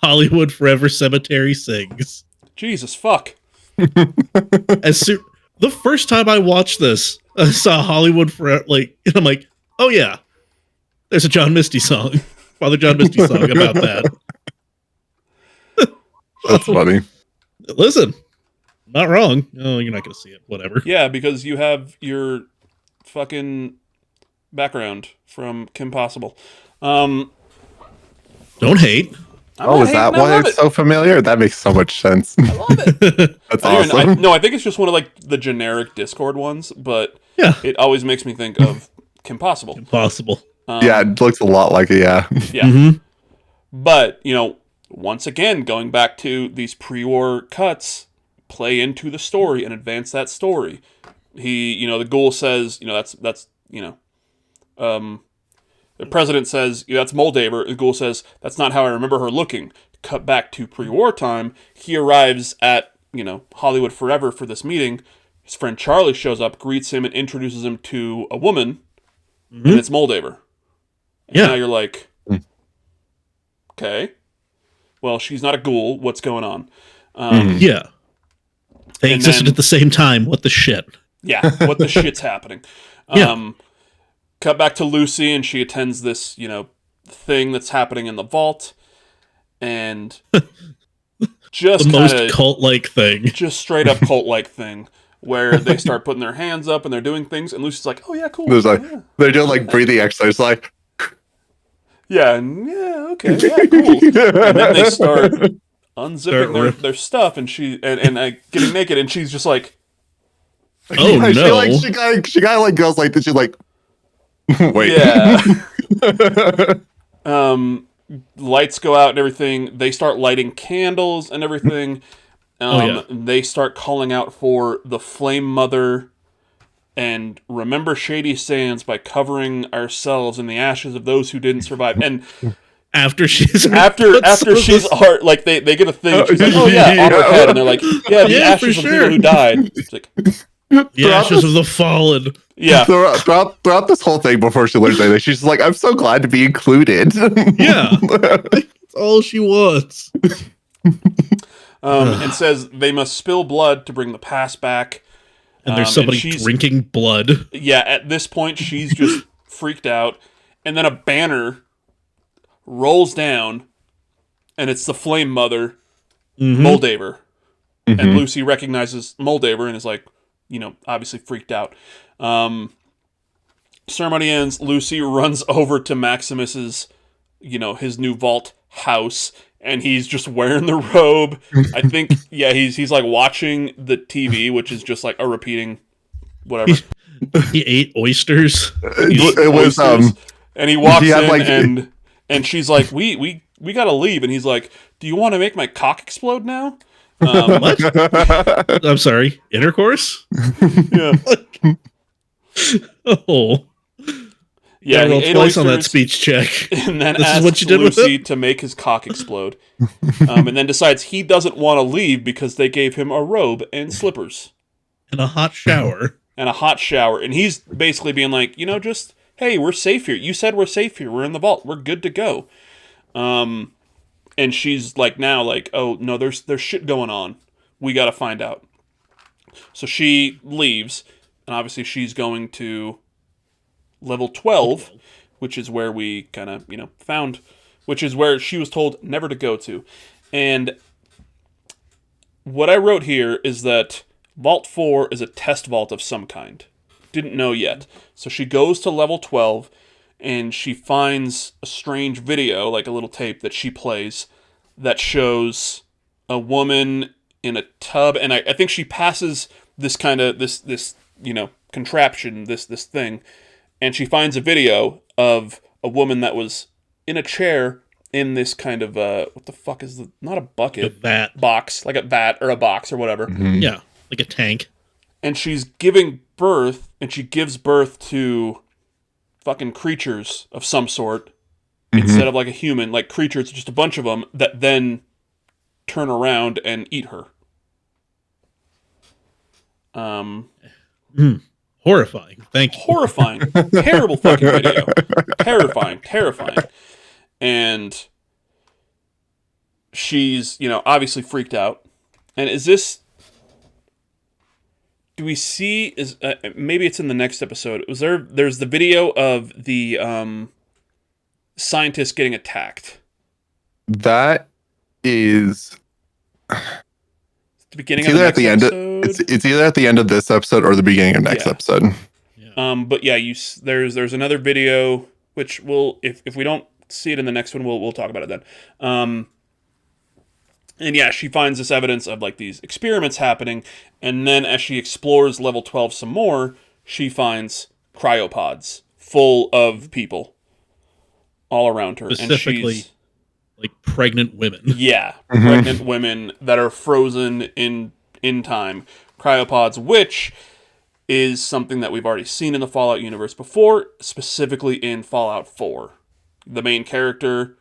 Hollywood Forever Cemetery sings. Jesus fuck. The first time I watched this, I saw Hollywood Forever, and I'm like, oh yeah, there's a John Misty song, Father John Misty song about that. That's funny. Listen, not wrong. Oh, you're not going to see it. Whatever. Yeah, because you have your fucking background from Kim Possible. Don't hate. Is that why it's so familiar? That makes so much sense. I love it. That's awesome. I think it's just one of like the generic Discord ones, but Yeah. it always makes me think of Kim Possible. Impossible. Yeah, it looks a lot like it, yeah. Yeah. Mm-hmm. But, once again, going back to these pre-war cuts, play into the story and advance that story. The Ghoul says, the president says, that's Moldaver. The Ghoul says, that's not how I remember her looking. Cut back to pre-war time. He arrives at, Hollywood Forever for this meeting. His friend Charlie shows up, greets him, and introduces him to a woman, and it's Moldaver. And now you're like, okay. Well, she's not a ghoul. What's going on? Yeah. They existed at the same time. What the shit? Yeah, what the shit's happening? Cut back to Lucy, and she attends this, thing that's happening in the vault, and just the most cult-like thing. Just straight up cult-like thing, where they start putting their hands up and they're doing things, and Lucy's like, "Oh yeah, cool." There's like yeah. They're doing like breathing exercise, like okay, yeah, cool. And then they start unzipping their stuff, and getting naked, and she's just like, "Oh no!" She got like goes like this. She's like, wait, yeah. Lights go out and everything. They start lighting candles and everything. They start calling out for the Flame Mother and remember Shady Sands by covering ourselves in the ashes of those who didn't survive. And after she's like they get a thing. She's like, "Oh yeah," on her head, and they're like, "Yeah, the ashes of people who died." It's like, the ashes of the fallen. Yeah. Throughout this whole thing, before she learns anything, she's like, "I'm so glad to be included." Yeah, that's all she wants. And says they must spill blood to bring the past back. And there's somebody drinking blood. Yeah, at this point, she's just freaked out. And then a banner rolls down, and it's the Flame Mother, Moldaver. And Lucy recognizes Moldaver and is like, obviously freaked out. Ceremony ends. Lucy runs over to Maximus's, his new vault house, and he's just wearing the robe. I think, he's like watching the TV, which is just like a repeating whatever. He ate oysters. It was and he walks in, and she's like, we gotta leave, and he's like, "Do you want to make my cock explode now?" What? I'm sorry. Intercourse? Yeah. Oh. Yeah, he ate twice on that speech check. And then asks Lucy to make his cock explode. And then decides he doesn't want to leave because they gave him a robe and slippers. And a hot shower. And he's basically being like, just, hey, we're safe here. You said we're safe here. We're in the vault. We're good to go. And she's like now like, oh, no, there's shit going on. We got to find out. So she leaves. And obviously she's going to level 12, which is where we kind of, found, which is where she was told never to go to. And what I wrote here is that Vault 4 is a test vault of some kind. Didn't know yet. So she goes to level 12, and she finds a strange video, like a little tape that she plays, that shows a woman in a tub, and I think she passes this kind of this contraption, this thing, and she finds a video of a woman that was in a chair in this kind of what the fuck is not a bucket, a vat box, like a vat or a box or whatever. Mm-hmm. Yeah, like a tank. And she's giving birth, and she gives birth to fucking creatures of some sort instead of like a human, like creatures, just a bunch of them that then turn around and eat her. Horrifying. Thank you. Horrifying. Terrible fucking video. Terrifying. And she's, obviously freaked out. And is this... Do we see... maybe it's in the next episode. There's the video of the scientist getting attacked. That is... The beginning it's of the either next at the episode. it's either at the end of this episode or the beginning of next episode. Yeah. But yeah, there's another video which if we don't see it in the next one, we'll talk about it then. And yeah, she finds this evidence of like these experiments happening, and then as she explores level 12 some more, she finds cryopods full of people all around her, Specifically, and she's like pregnant women. Yeah, pregnant women that are frozen in time. Cryopods, which is something that we've already seen in the Fallout universe before, specifically in Fallout 4. The main character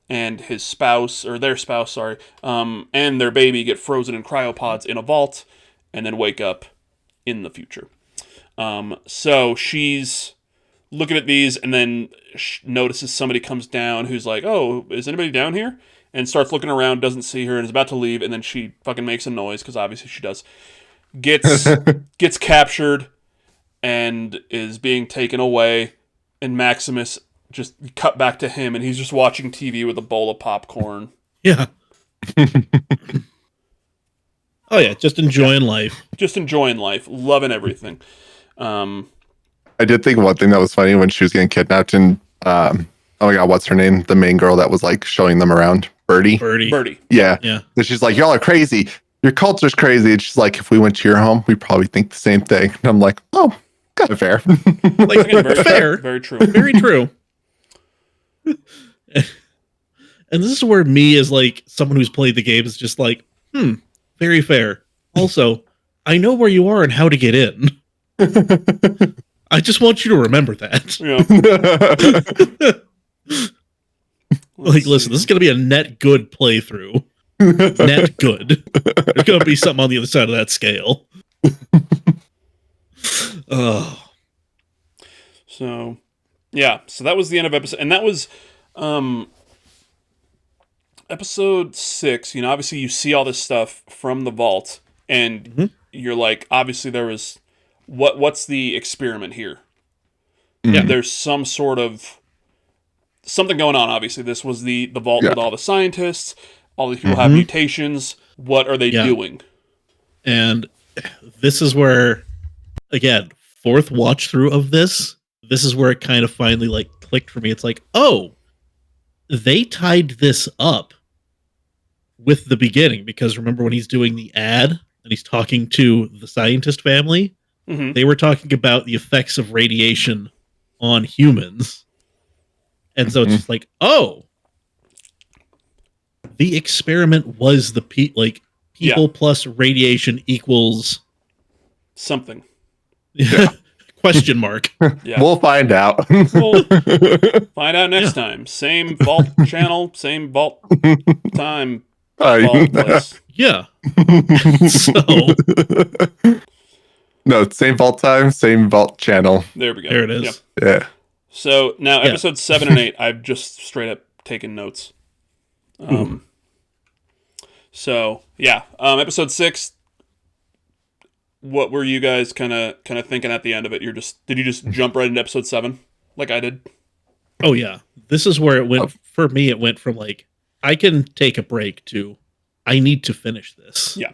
and his spouse, or their spouse, sorry, and their baby get frozen in cryopods in a vault and then wake up in the future. So she's looking at these and then notices somebody comes down who's like, oh, is anybody down here? And starts looking around, doesn't see her, and is about to leave, and then she fucking makes a noise, because obviously she does. Gets captured and is being taken away, and Maximus just cut back to him, and he's just watching TV with a bowl of popcorn. Yeah. Oh yeah, just enjoying life. Just enjoying life, loving everything. I did think one thing that was funny when she was getting kidnapped, and oh my god, what's her name? The main girl that was like showing them around, Birdie. Birdie. Yeah. Yeah. And she's like, y'all are crazy. Your culture's crazy. And she's like, if we went to your home, we'd probably think the same thing. And I'm like, oh, kind of fair. Like, Very fair. Very true. Very true. And this is where me, as like someone who's played the game, is just like, very fair. Also, I know where you are and how to get in. I just want you to remember that. Yeah. Like, listen, this is going to be a net good playthrough. Net good. There's going to be something on the other side of that scale. Oh. So, yeah. So that was the end of episode, and that was episode 6. Obviously you see all this stuff from the vault, and you're like, obviously there was what's the experiment here? Yeah. There's some sort of something going on. Obviously, this was the vault with all the scientists. All these people have mutations. What are they doing? And this is where, again, fourth watch through of this is where it kind of finally like clicked for me. It's like, oh, they tied this up with the beginning, because remember when he's doing the ad and he's talking to the scientist family, they were talking about the effects of radiation on humans. And so it's just like, oh, the experiment was the people plus radiation equals something. Question mark. Yeah. We'll find out. We'll find out next time. Same vault channel, same vault time. Vault place. Yeah. So no, same vault time, same vault channel. There we go. There it is. Yeah. So now episodes 7 and 8, I've just straight up taken notes. So yeah, episode 6. What were you guys kind of thinking at the end of it? Did you just jump right into episode 7 like I did? Oh yeah, this is where it went for me. It went from like, I can take a break to I need to finish this. Yeah.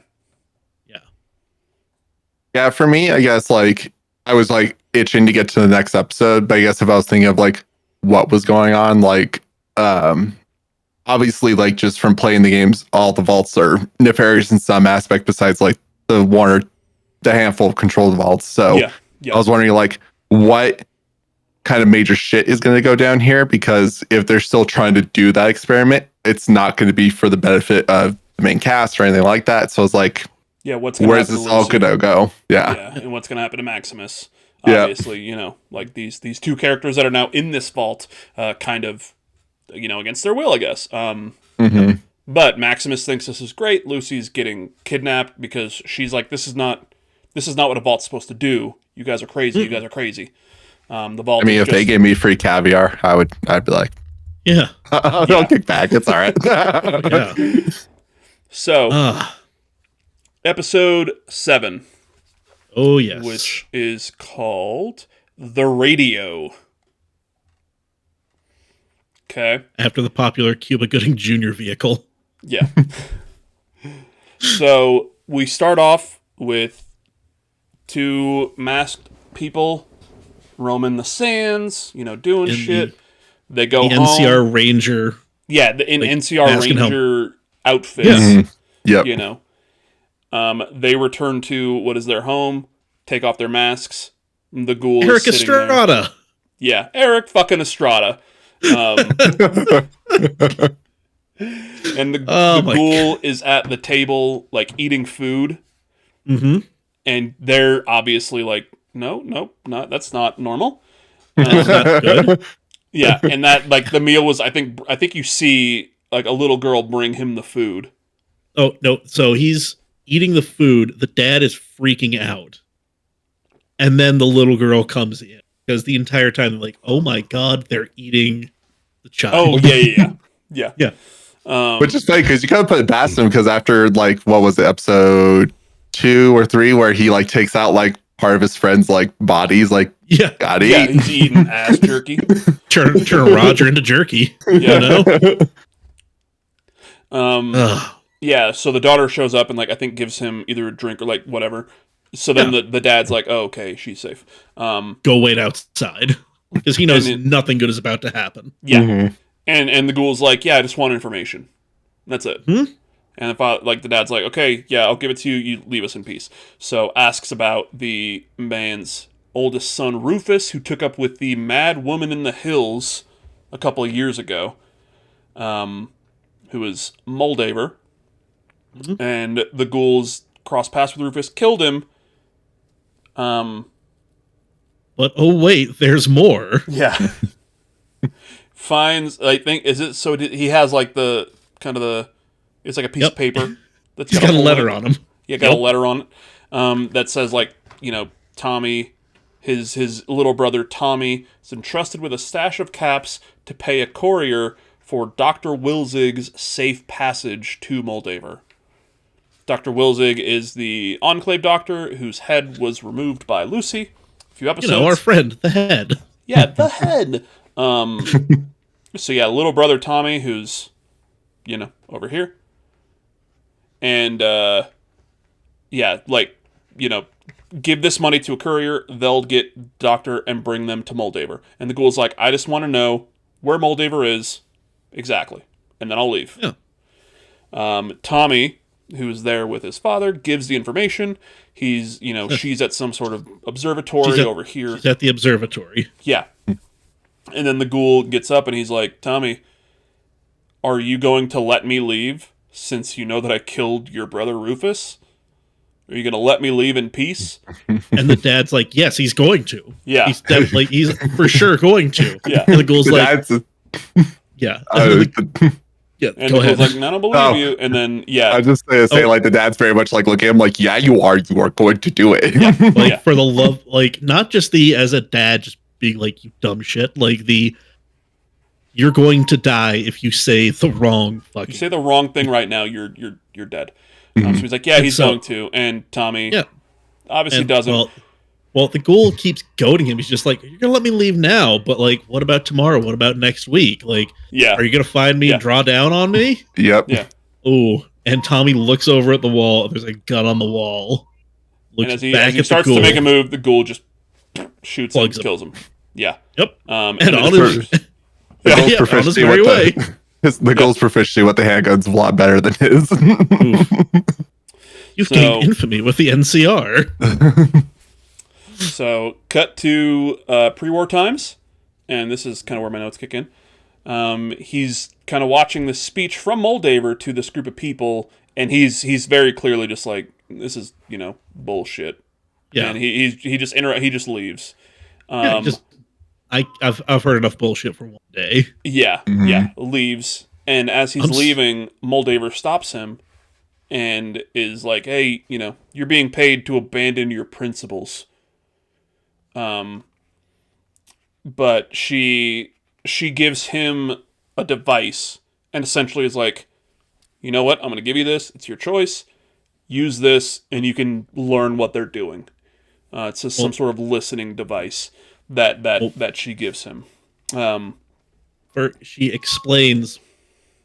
Yeah, for me, I guess like I was like itching to get to the next episode, but I guess if I was thinking of like what was going on, like obviously like just from playing the games, all the vaults are nefarious in some aspect besides like the one or the handful of controlled vaults. So Yeah. I was wondering, like, what kind of major shit is going to go down here? Because if they're still trying to do that experiment, it's not going to be for the benefit of the main cast or anything like that. So I was like, Yeah, what's going to happen where's this to all Lucy? going to go? Yeah, and what's going to happen to Maximus? Obviously, you know, like these two characters that are now in this vault, kind of, you know, against their will, I guess. But Maximus thinks this is great. Lucy's getting kidnapped because she's like, this is not what a vault's supposed to do. You guys are crazy. You guys are crazy. The vault. I mean, if they gave me free caviar, I'd be like, Yeah. I'll kick back. It's all right. Yeah. So, episode 7. Oh, yes. Which is called The Radio. Okay. After the popular Cuba Gooding Jr. vehicle. Yeah. So we start off with 2 masked people roaming the sands, you know, doing shit. They go the home. NCR Ranger. Yeah, in like, NCR Ranger outfits. Yeah. Yep. You know. They return to what is their home, take off their masks. The ghoul Eric is sitting there. Estrada. Yeah, Eric fucking Estrada. And the ghoul is at the table, like, eating food. Mm-hmm. And they're obviously like, no, that's not normal. That's not good. Yeah, and that, like, the meal was, I think you see, like, a little girl bring him the food. Oh, no. So he's eating the food. The dad is freaking out. And then the little girl comes in. Because the entire time they're like, oh my god, they're eating the child. Oh, yeah. Yeah. Which is funny because you kind of put it past him because after, like, what was it, episode 2 or 3, where he, like, takes out, like, part of his friend's, like, bodies, like, Yeah. gotta Yeah, eat. he's eating ass jerky. Turn Roger into jerky. Yeah. You know? Yeah, so the daughter shows up and, like, I think gives him either a drink or, like, whatever. So then the dad's like, oh, okay, she's safe. Go wait outside. Because he knows nothing good is about to happen. Yeah. Mm-hmm. And the ghoul's like, yeah, I just want information. That's it. And the dad's like, okay, yeah, I'll give it to you. You leave us in peace. So asks about the man's oldest son, Rufus, who took up with the mad woman in the hills a couple of years ago, who was Moldaver. And the ghouls crossed paths with Rufus, killed him. But oh wait, there's more. Yeah. Finds, I think, is it, so he has, like, the, kind of the, it's like a piece of paper. That's He's got a letter on him. Yeah, got a letter on it that says, like, you know, Tommy, his little brother Tommy is entrusted with a stash of caps to pay a courier for Dr. Wilzig's safe passage to Moldaver. Dr. Wilzig is the Enclave doctor whose head was removed by Lucy a few episodes. You know, our friend, the head. Yeah, the head. So yeah, little brother Tommy, who's, you know, over here. And, yeah, like, you know, give this money to a courier, they'll get Doctor and bring them to Moldaver. And the ghoul's like, I just want to know where Moldaver is exactly, and then I'll leave. Yeah. Tommy, who's there with his father, gives the information. He's, you know, she's at some sort of observatory over here. She's at the observatory. Yeah. And then the ghoul gets up and he's like, Tommy, are you going to let me leave since you know that I killed your brother Rufus? Are you going to let me leave in peace? And the dad's like, yes, he's going to. Yeah. He's for sure going to. Yeah. And the ghoul's The like, dad's- yeah. Yeah, And go the ghoul's ahead. like, I don't believe you. And then, yeah. I was just gonna say, like, the dad's very much like looking at him like, yeah, you are going to do it. Like, Yeah. for the love, like, not just the, as a dad, just being like, you dumb shit, like you're going to die if you say the wrong fucking. You say the wrong thing right now, you're dead. So he's like, yeah, he's going to. And Tommy obviously doesn't. Well, the ghoul keeps goading him. He's just like, you're gonna let me leave now, but like, what about tomorrow? What about next week? Like, Yeah. are you gonna find me and draw down on me? Yep. Yeah. Oh, and Tommy looks over at the wall. There's a gun on the wall. And as he starts to make a move, the ghoul just shoots him, kills him. Yeah. Yep. And on his The goal's on his proficiency merry with way. the goal's proficiency with the handgun's a lot better than his. You've gained infamy with the NCR. So, cut to pre-war times, and this is kind of where my notes kick in. He's kind of watching this speech from Moldaver to this group of people, and he's very clearly just like, this is, bullshit. Yeah. And he just leaves. I've heard enough bullshit for one day. Yeah, leaves. And as he's leaving, Moldaver stops him and is like, hey, you're being paid to abandon your principles. But she gives him a device and essentially is like, you know what, I'm going to give you this. It's your choice. Use this and you can learn what they're doing. It's just some sort of listening device that she gives him. She explains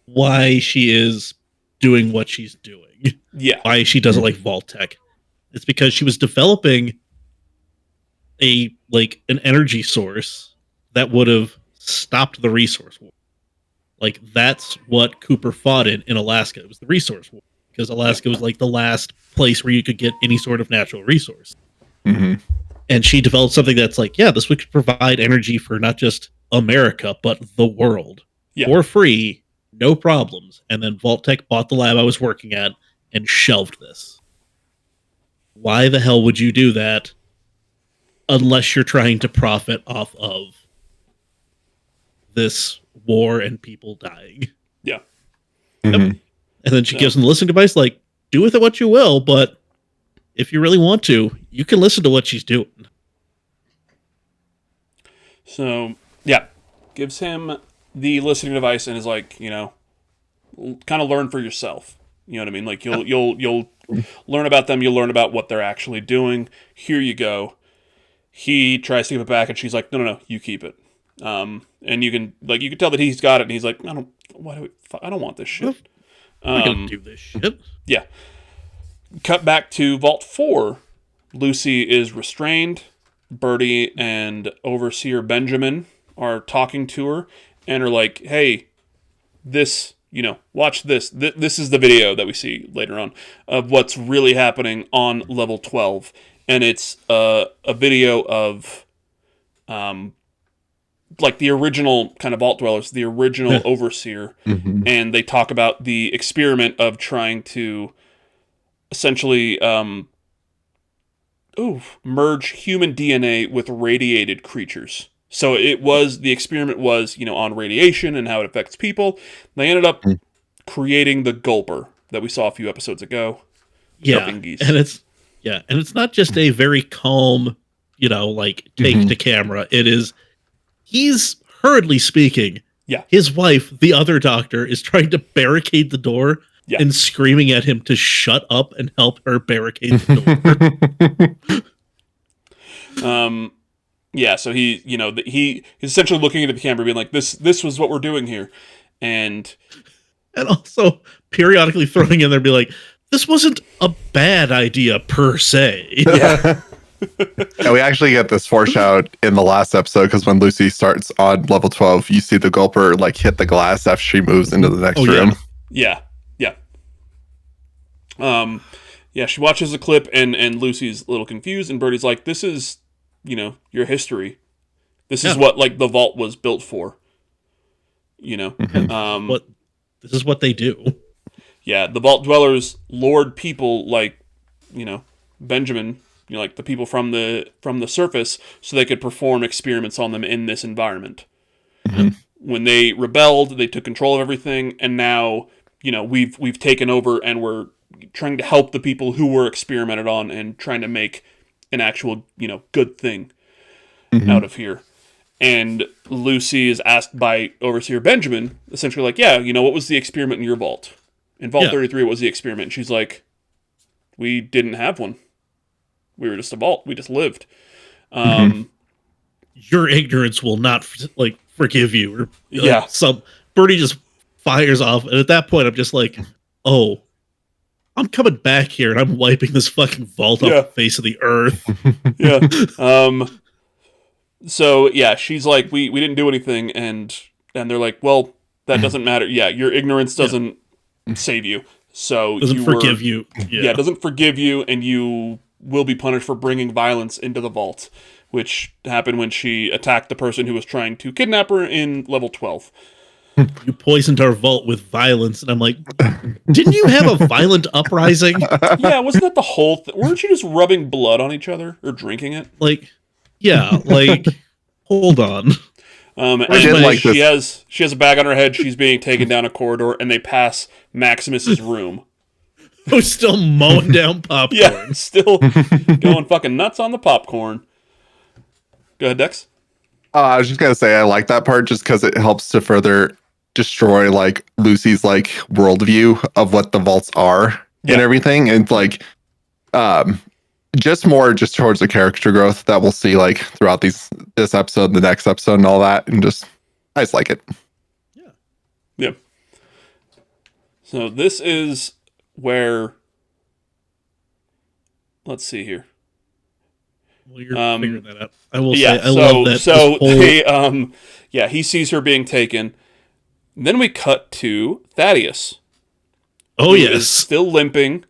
why she is doing what she's doing. Yeah. Why she doesn't like Vault-Tec. It's because she was developing an energy source that would have stopped the resource war. Like, that's what Cooper fought in Alaska. It was the resource war. Because Alaska was like the last place where you could get any sort of natural resource. Mm-hmm. And she developed something that's like, yeah, this would provide energy for not just America, but the world. Yeah. For free, no problems. And then Vault-Tec bought the lab I was working at and shelved this. Why the hell would you do that unless you're trying to profit off of this war and people dying? Yeah. Mm-hmm. Yep. And then she gives him the listening device, like, do with it what you will, but if you really want to, you can listen to what she's doing. So, yeah. Gives him the listening device and is like, kind of learn for yourself. You know what I mean? Like, you'll learn about them, you'll learn about what they're actually doing. Here you go. He tries to give it back, and she's like, no, you keep it. And you can tell that he's got it, and he's like, I don't want this shit. I'm gonna do this shit. Yeah. Cut back to Vault 4. Lucy is restrained. Birdie and Overseer Benjamin are talking to her and are like, hey, this, watch this. This is the video that we see later on of what's really happening on level 12. And it's a video of like the original kind of Vault Dwellers, the original Overseer. Mm-hmm. And they talk about the experiment of trying to essentially merge human DNA with radiated creatures. So the experiment was, on radiation and how it affects people. They ended up creating the Gulper that we saw a few episodes ago. Yeah, and it's not just a very calm, take to camera. It is, he's hurriedly speaking. Yeah. His wife, the other doctor, is trying to barricade the door and screaming at him to shut up and help her barricade the door. So he's essentially looking into the camera being like, this was what we're doing here. And also periodically throwing in there be like, this wasn't a bad idea per se. Yeah. And we actually get this foreshadowed in the last episode, because when Lucy starts on level 12, you see the Gulper hit the glass after she moves into the next room. Yeah. She watches the clip and Lucy's a little confused, and Birdie's like, this is, your history. This is what the vault was built for. Mm-hmm. This is what they do. Yeah, the Vault Dwellers lured people like, Benjamin, like the people from the surface, so they could perform experiments on them in this environment. Mm-hmm. When they rebelled, they took control of everything, and now, we've taken over and we're trying to help the people who were experimented on and trying to make an actual, good thing out of here. And Lucy is asked by Overseer Benjamin, essentially like, what was the experiment in your vault? In Vault 33, what was the experiment? And she's like, we didn't have one. We were just a vault. We just lived. Your ignorance will not forgive you. Or some Birdie just fires off, and at that point, I'm just like, oh, I'm coming back here, and I'm wiping this fucking vault off the face of the earth. So she's like, we didn't do anything, and they're like, well, that doesn't matter. Yeah, your ignorance doesn't save you. So Doesn't forgive you. Yeah, it doesn't forgive you, and you will be punished for bringing violence into the vault, which happened when she attacked the person who was trying to kidnap her in level 12. You poisoned our vault with violence, and I'm like, didn't you have a violent uprising? Yeah, wasn't that the whole thing? Weren't you just rubbing blood on each other or drinking it? Like, yeah, like, hold on. And she has a bag on her head. She's being taken down a corridor, and they pass Maximus's room. Who's still mowing down popcorn? Yeah, still going fucking nuts on the popcorn. Go ahead, Dex. I was just gonna say I like that part just because it helps to further destroy like Lucy's like worldview of what the vaults are and everything, and like just towards the character growth that we'll see like throughout this episode, the next episode, and all that, and just I just like it. Yeah. So this is where, let's see here. Well, you're figuring that out. I will say, I love that. So they, he sees her being taken. Then we cut to Thaddeus. Oh, who yes. is still limping.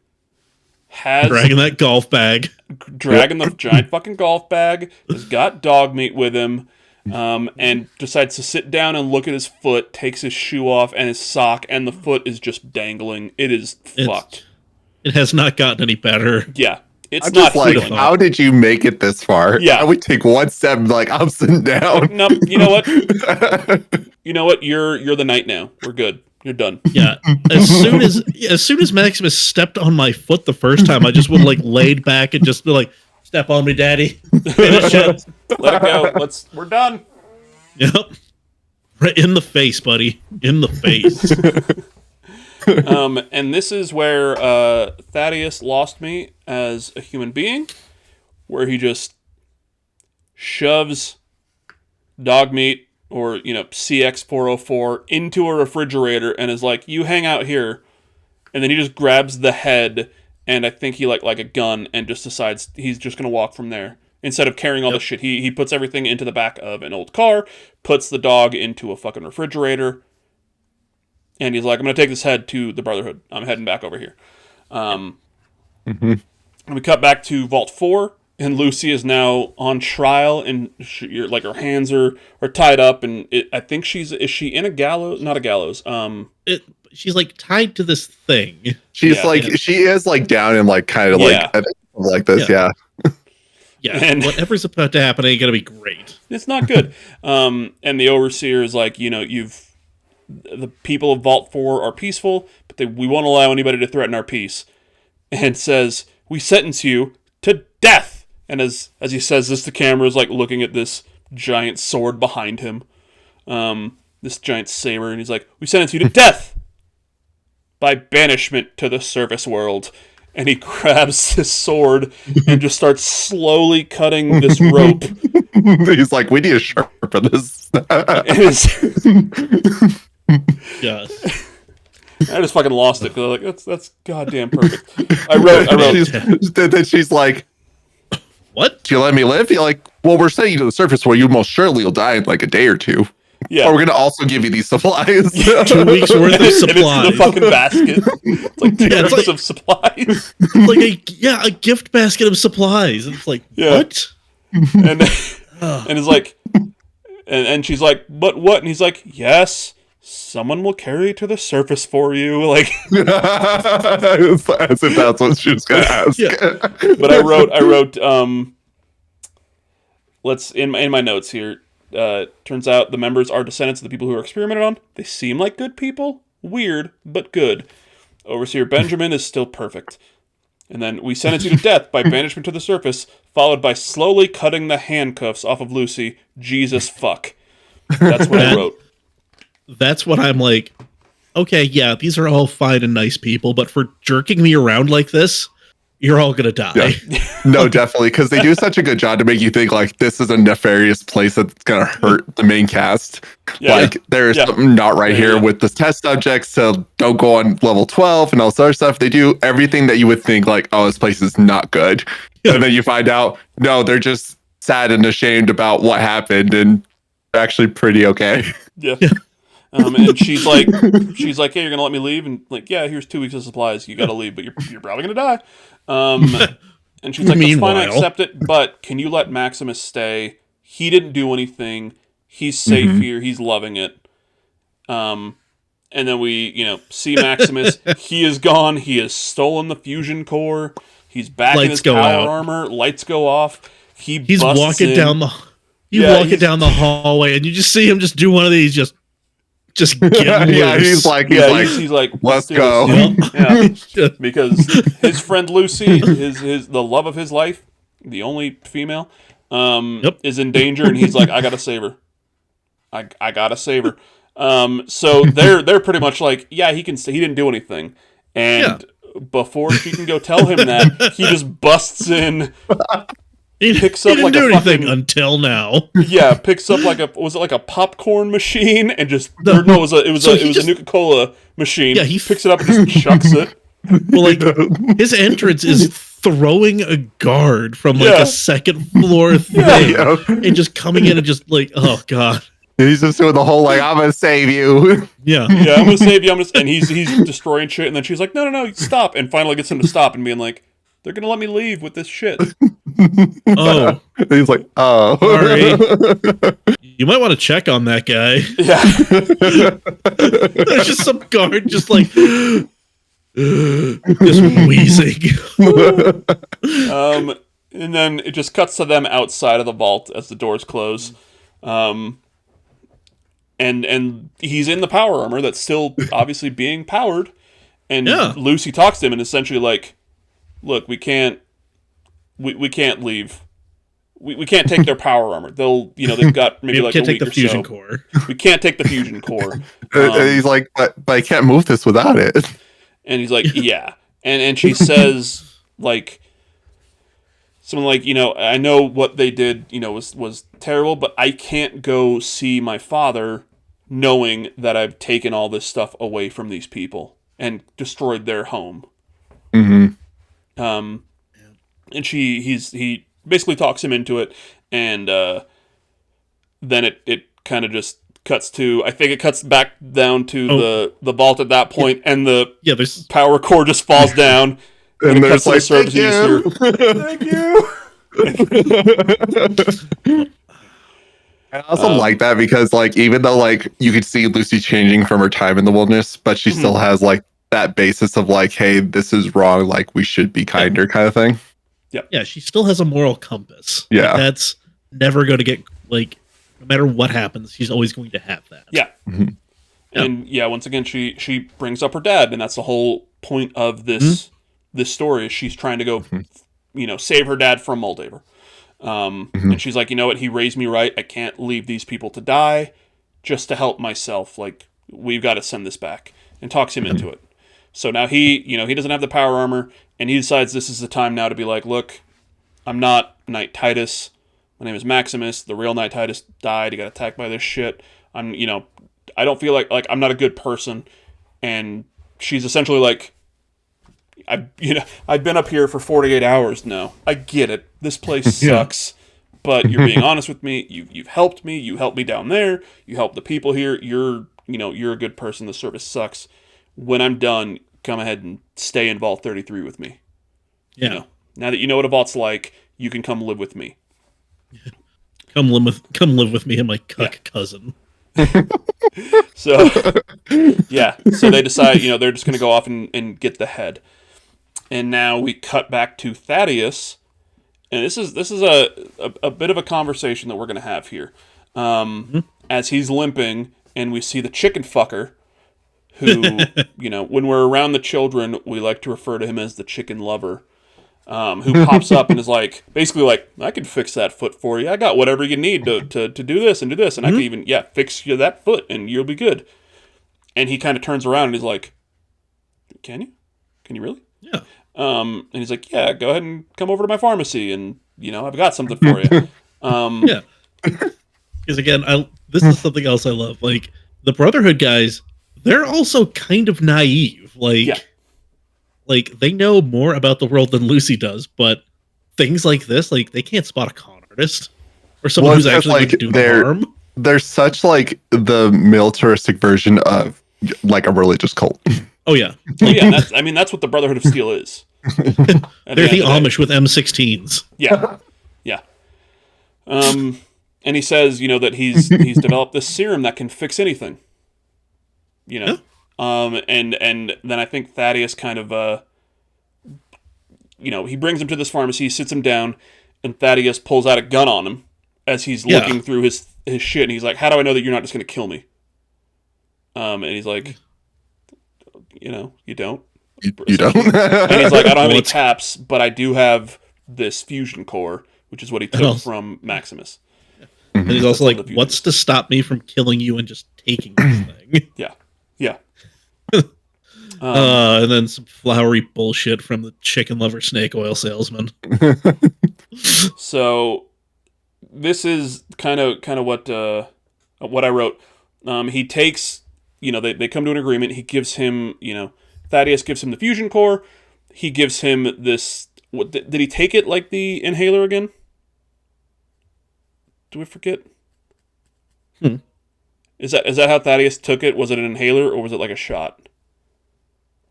Dragging that golf bag. Dragging the giant fucking golf bag. Has got dog meat with him. And decides to sit down and look at his foot, takes his shoe off and his sock, and the foot is just dangling. It is fucked. It has not gotten any better. Yeah. It's I'm not just like, how did you make it this far? Yeah. I would take one step, like I'm sitting down. Nope. You know what? You know what? You're the knight now. We're good. You're done. Yeah. As soon as Maximus stepped on my foot the first time, I just would like laid back and just be like, "Step on me, daddy. Finish it. Let it go. We're done." Yep. Right in the face, buddy. In the face. And this is where Thaddeus lost me as a human being, where he just shoves dog meat or CX404 into a refrigerator and is like, "You hang out here," and then he just grabs the head and I think he like a gun and just decides he's just gonna walk from there instead of carrying all the shit. He puts everything into the back of an old car, puts the dog into a fucking refrigerator. And he's like, "I'm going to take this head to the Brotherhood. I'm heading back over here." And we cut back to Vault 4, and Lucy is now on trial, and her hands are tied up, and I think is she in a gallows? Not a gallows. She's like tied to this thing. She's she is like down and like kind of like this, yeah. Yeah, and whatever's about to happen ain't gonna be great. It's not good. And the overseer is like, the people of Vault 4 are peaceful, but we won't allow anybody to threaten our peace. And says, "We sentence you to death." And as he says this, the camera is like looking at this giant sword behind him. This giant saber, and he's like, "We sentence you to death by banishment to the surface world." And he grabs his sword and just starts slowly cutting this rope. He's like, "We need to sharpen this." Yes. I just fucking lost it because I was like, that's goddamn perfect. I wrote. Then she's like, "What? Do you let me live?" You're like, "Well, we're sending you to the surface where you most surely will die in like a day or two. Yeah. Or we're gonna also give you these supplies." 2 weeks worth of supplies. And it's in the fucking basket. It's like 2 weeks of supplies. Like a gift basket of supplies. It's like, what? And it's like, and she's like, "But what?" And he's like, "Yes. Someone will carry it to the surface for you." Like, as if that's what she was gonna ask. Yeah. But I wrote. Let's in my notes here. Turns out the members are descendants of the people who are experimented on. They seem like good people. Weird, but good. Overseer Benjamin is still perfect. And then we sentence you to death by banishment to the surface, followed by slowly cutting the handcuffs off of Lucy. Jesus fuck. That's what I wrote. That's what I'm like, okay, yeah, these are all fine and nice people, but for jerking me around like this, you're all gonna die. Yeah. No, definitely, because they do such a good job to make you think like this is a nefarious place that's gonna hurt the main cast. Yeah. Like there's something not right here with the test subjects, so don't go on level 12 and all this other stuff. They do everything that you would think like, oh, this place is not good. And then you find out, no, they're just sad and ashamed about what happened and actually pretty okay. Yeah. And she's like, hey, you're gonna let me leave? And like, yeah, here's 2 weeks of supplies. You gotta leave, but you're probably gonna die. And she's like, that's fine, I Meanwhile. accept it, but can you let Maximus stay? He didn't do anything. He's safe here. He's loving it. And then we, see Maximus. He is gone. He has stolen the fusion core. He's back in his power armor. Lights go off. He's walking down the. Down the hallway, and you just see him just do one of these, just get loose. He's like, let's go. Yeah, because his friend Lucy, the love of his life, the only female, is in danger, and he's like, I gotta save her. I gotta save her. So they're pretty much like, yeah, he didn't do anything, and before she can go tell him that, he just busts in. Picks up like a fucking until now. Yeah, picks up was it like a popcorn machine and just it was a Nuka-Cola machine. Yeah, he picks it up and just chucks it. Well, like his entrance is throwing a guard from like a second floor thing and just coming in and just like, oh god. He's just doing the whole like, I'm gonna save you. Yeah, I'm gonna save you. And he's destroying shit, and then she's like, no, stop, and finally gets him to stop and being like, they're gonna let me leave with this shit. Oh, he's like, oh, sorry. You might want to check on that guy. Yeah, there's just some guard, just like, just wheezing. And then it just cuts to them outside of the vault as the doors close. And he's in the power armor that's still obviously being powered. And Lucy talks to him and essentially like, look, we can't leave. We can't take their power armor. They've got maybe like a week or so. Fusion core. We can't take the fusion core. And he's like, but I can't move this without it. And he's like, yeah. And she says like something like, I know what they did, was terrible, but I can't go see my father knowing that I've taken all this stuff away from these people and destroyed their home. Mm-hmm. And he basically talks him into it, and then it kind of just cuts to, I think it cuts back down to the vault at that point, and the power core just falls down, and it cuts to the service thank you. I also like that because like even though like you could see Lucy changing from her time in the wilderness, but she still has like that basis of like, hey, this is wrong, like we should be kinder kind of thing. Yeah, she still has a moral compass. Yeah. Like, that's never going to get, like, no matter what happens, she's always going to have that. Yeah. Mm-hmm. And once again, she brings up her dad, and that's the whole point of this story is she's trying to go, save her dad from Moldaver. And she's like, you know what, he raised me right. I can't leave these people to die just to help myself. Like, we've got to send this back, and talks him into it. So now he doesn't have the power armor, and he decides this is the time now to be like, look, I'm not Knight Titus. My name is Maximus. The real Knight Titus died. He got attacked by this shit. I don't feel like I'm not a good person. And she's essentially like, I've been up here for 48 hours now. I get it. This place sucks. But you're being honest with me. You've helped me. You helped me down there. You helped the people here. You're a good person. The service sucks. When I'm done, come ahead and stay in Vault 33 with me. Yeah. Now that you know what a vault's like, you can come live with me. Come live with me and my cuck cousin. So they decide, they're just going to go off and get the head. And now we cut back to Thaddeus, and this is a bit of a conversation that we're going to have here. As he's limping, and we see the chicken fucker, who, when we're around the children, we like to refer to him as the chicken lover, who pops up and is like, basically like, I can fix that foot for you. I got whatever you need to do this and do this, and I can even, fix you that foot, and you'll be good. And he kind of turns around and he's like, can you? Can you really? Yeah. And he's like, yeah, go ahead and come over to my pharmacy, and, I've got something for you. Yeah. Because again, this is something else I love. Like, the Brotherhood guys, they're also kind of naive. Like they know more about the world than Lucy does, but things like this, like they can't spot a con artist or someone who's actually going to do harm. they're such like the militaristic version of like a religious cult. Oh yeah, Oh yeah, that's what the Brotherhood of Steel is. they're the Amish with M16s. Yeah, yeah. And he says, that he's developed this serum that can fix anything. Yeah. And then I think Thaddeus kind of he brings him to this pharmacy, sits him down, and Thaddeus pulls out a gun on him as he's looking through his shit, and he's like, "How do I know that you're not just going to kill me?" And he's like, "You don't." You don't. And he's like, "I don't have any taps, but I do have this fusion core, which is what he took from Maximus." And he's also like, "What's to stop me from killing you and just taking this thing?" Yeah. And then some flowery bullshit from the chicken lover snake oil salesman. So this is kind of what I wrote. He takes, they come to an agreement. He gives him, Thaddeus gives him the fusion core. He gives him this. What did he take it like the inhaler again? Do we forget? Is that how Thaddeus took it? Was it an inhaler or was it like a shot?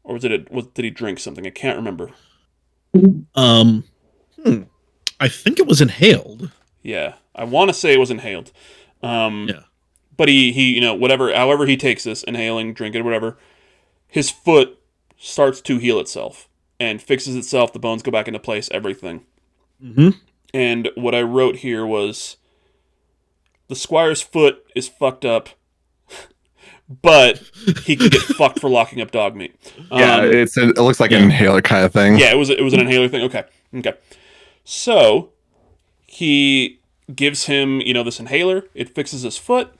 Or was it did he drink something? I can't remember. I think it was inhaled. Yeah, I want to say it was inhaled. Yeah. But he however he takes this, inhaling, drinking, whatever, his foot starts to heal itself and fixes itself. The bones go back into place, everything. Mm-hmm. And what I wrote here was, the Squire's foot is fucked up, but he can get fucked for locking up dog meat. Yeah, it looks like an inhaler kind of thing. Yeah, it was an inhaler thing. Okay. So he gives him, this inhaler. It fixes his foot,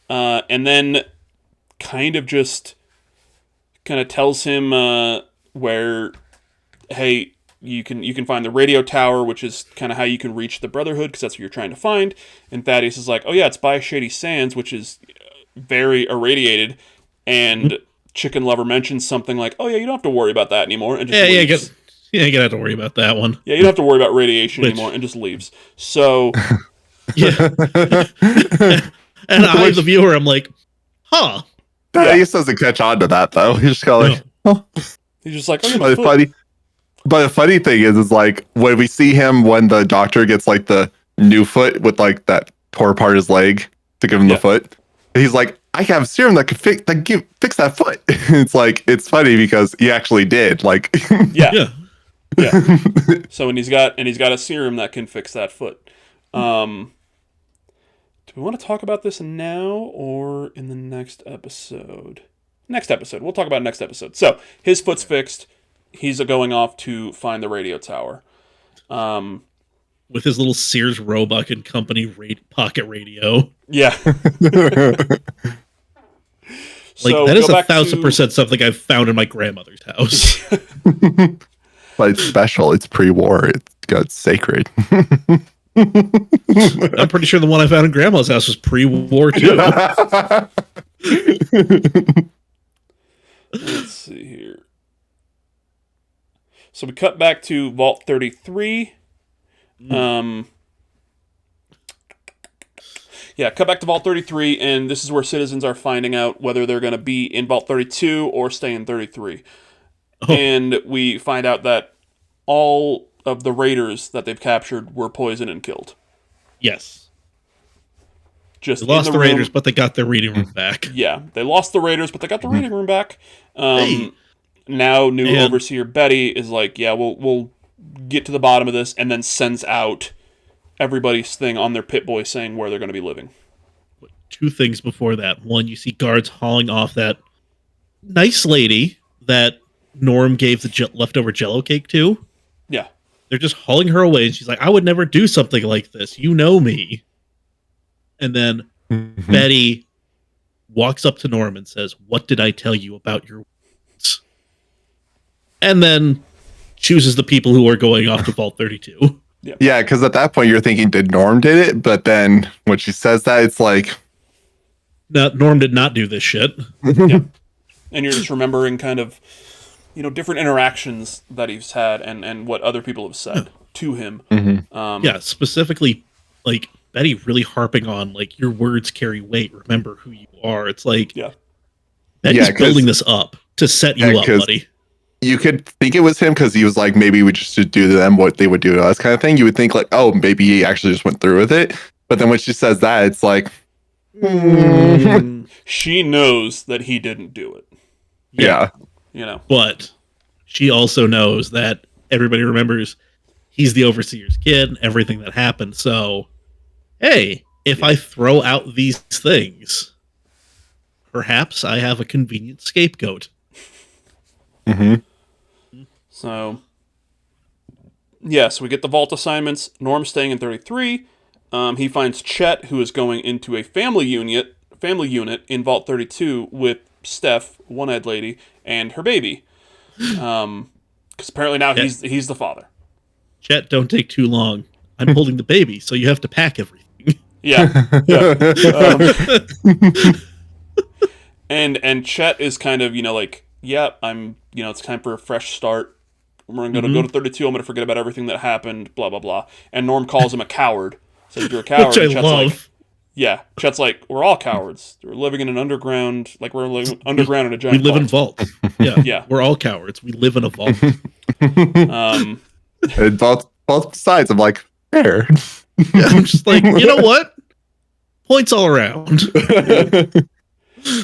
and then kind of tells him where, hey, you can find the radio tower, which is kind of how you can reach the Brotherhood, because that's what you're trying to find. And Thaddeus is like, oh yeah, it's by Shady Sands, which is very irradiated. And Chicken Lover mentions something like, oh yeah, you don't have to worry about that anymore, and just leaves. You don't have to worry about that one. Yeah, you don't have to worry about radiation anymore, and just leaves. So yeah. And I, the viewer, I'm like, huh. Thaddeus doesn't catch on to that though. He's just kind of like, oh. He's just like, But the funny thing is like when we see him when the doctor gets like the new foot with like that tore apart his leg to give him the foot, he's like, I have serum that could fix that foot. It's funny because he actually did. Like, yeah. So he's got a serum that can fix that foot. Do we want to talk about this now or in the next episode? Next episode. We'll talk about next episode. So his foot's fixed. He's going off to find the radio tower. With his little Sears Roebuck and Company pocket radio. Yeah. Like, that is 1,000% something I've found in my grandmother's house. But it's special. It's pre-war. It's sacred. I'm pretty sure the one I found in grandma's house was pre-war too. Let's see here. So we cut back to Vault 33. Cut back to Vault 33, and this is where citizens are finding out whether they're going to be in Vault 32 or stay in 33. Oh. And we find out that all of the raiders that they've captured were poisoned and killed. Yes. They lost the raiders, but they got their reading room back. Yeah, they lost the raiders, but they got the reading room back. Now, new Overseer Betty is like, yeah, we'll get to the bottom of this, and then sends out everybody's thing on their Pit Boy saying where they're going to be living. Two things before that. One, you see guards hauling off that nice lady that Norm gave the leftover Jell-O cake to. Yeah. They're just hauling her away, and she's like, I would never do something like this. You know me. And then Betty walks up to Norm and says, what did I tell you about your wounds? And then chooses the people who are going off to Vault 32. Yeah, because at that point you're thinking, did Norm did it? But then when she says that, it's like, no, Norm did not do this shit. Yeah. And you're just remembering kind of, different interactions that he's had and what other people have said to him. Specifically, like, Betty really harping on like your words carry weight. Remember who you are. It's like Betty's building this up to set you up, buddy. You could think it was him because he was like, maybe we just should do to them what they would do to us, kind of thing. You would think like, oh, maybe he actually just went through with it. But then when she says that, it's like, she knows that he didn't do it. Yeah. You know, but she also knows that everybody remembers he's the overseer's kid, everything that happened. So, hey, if I throw out these things, perhaps I have a convenient scapegoat. So, yes, we get the vault assignments. Norm's staying in 33. He finds Chet, who is going into a family unit in Vault 32 with Steph, one-eyed lady, and her baby. Because apparently now he's the father. Chet, don't take too long. I'm holding the baby, so you have to pack everything. Yeah. And Chet is kind of, like, I'm, it's time for a fresh start. We're going to go to 32. I'm going to forget about everything that happened, blah, blah, blah. And Norm calls him a coward. Says, you're a coward. Which I love. Chet's like, we're all cowards. We're living in an underground, we're living underground in a giant We live vault. in vaults. Yeah. We're all cowards. We live in a vault. And both sides, I'm like, fair. I'm just like, you know what? Points all around.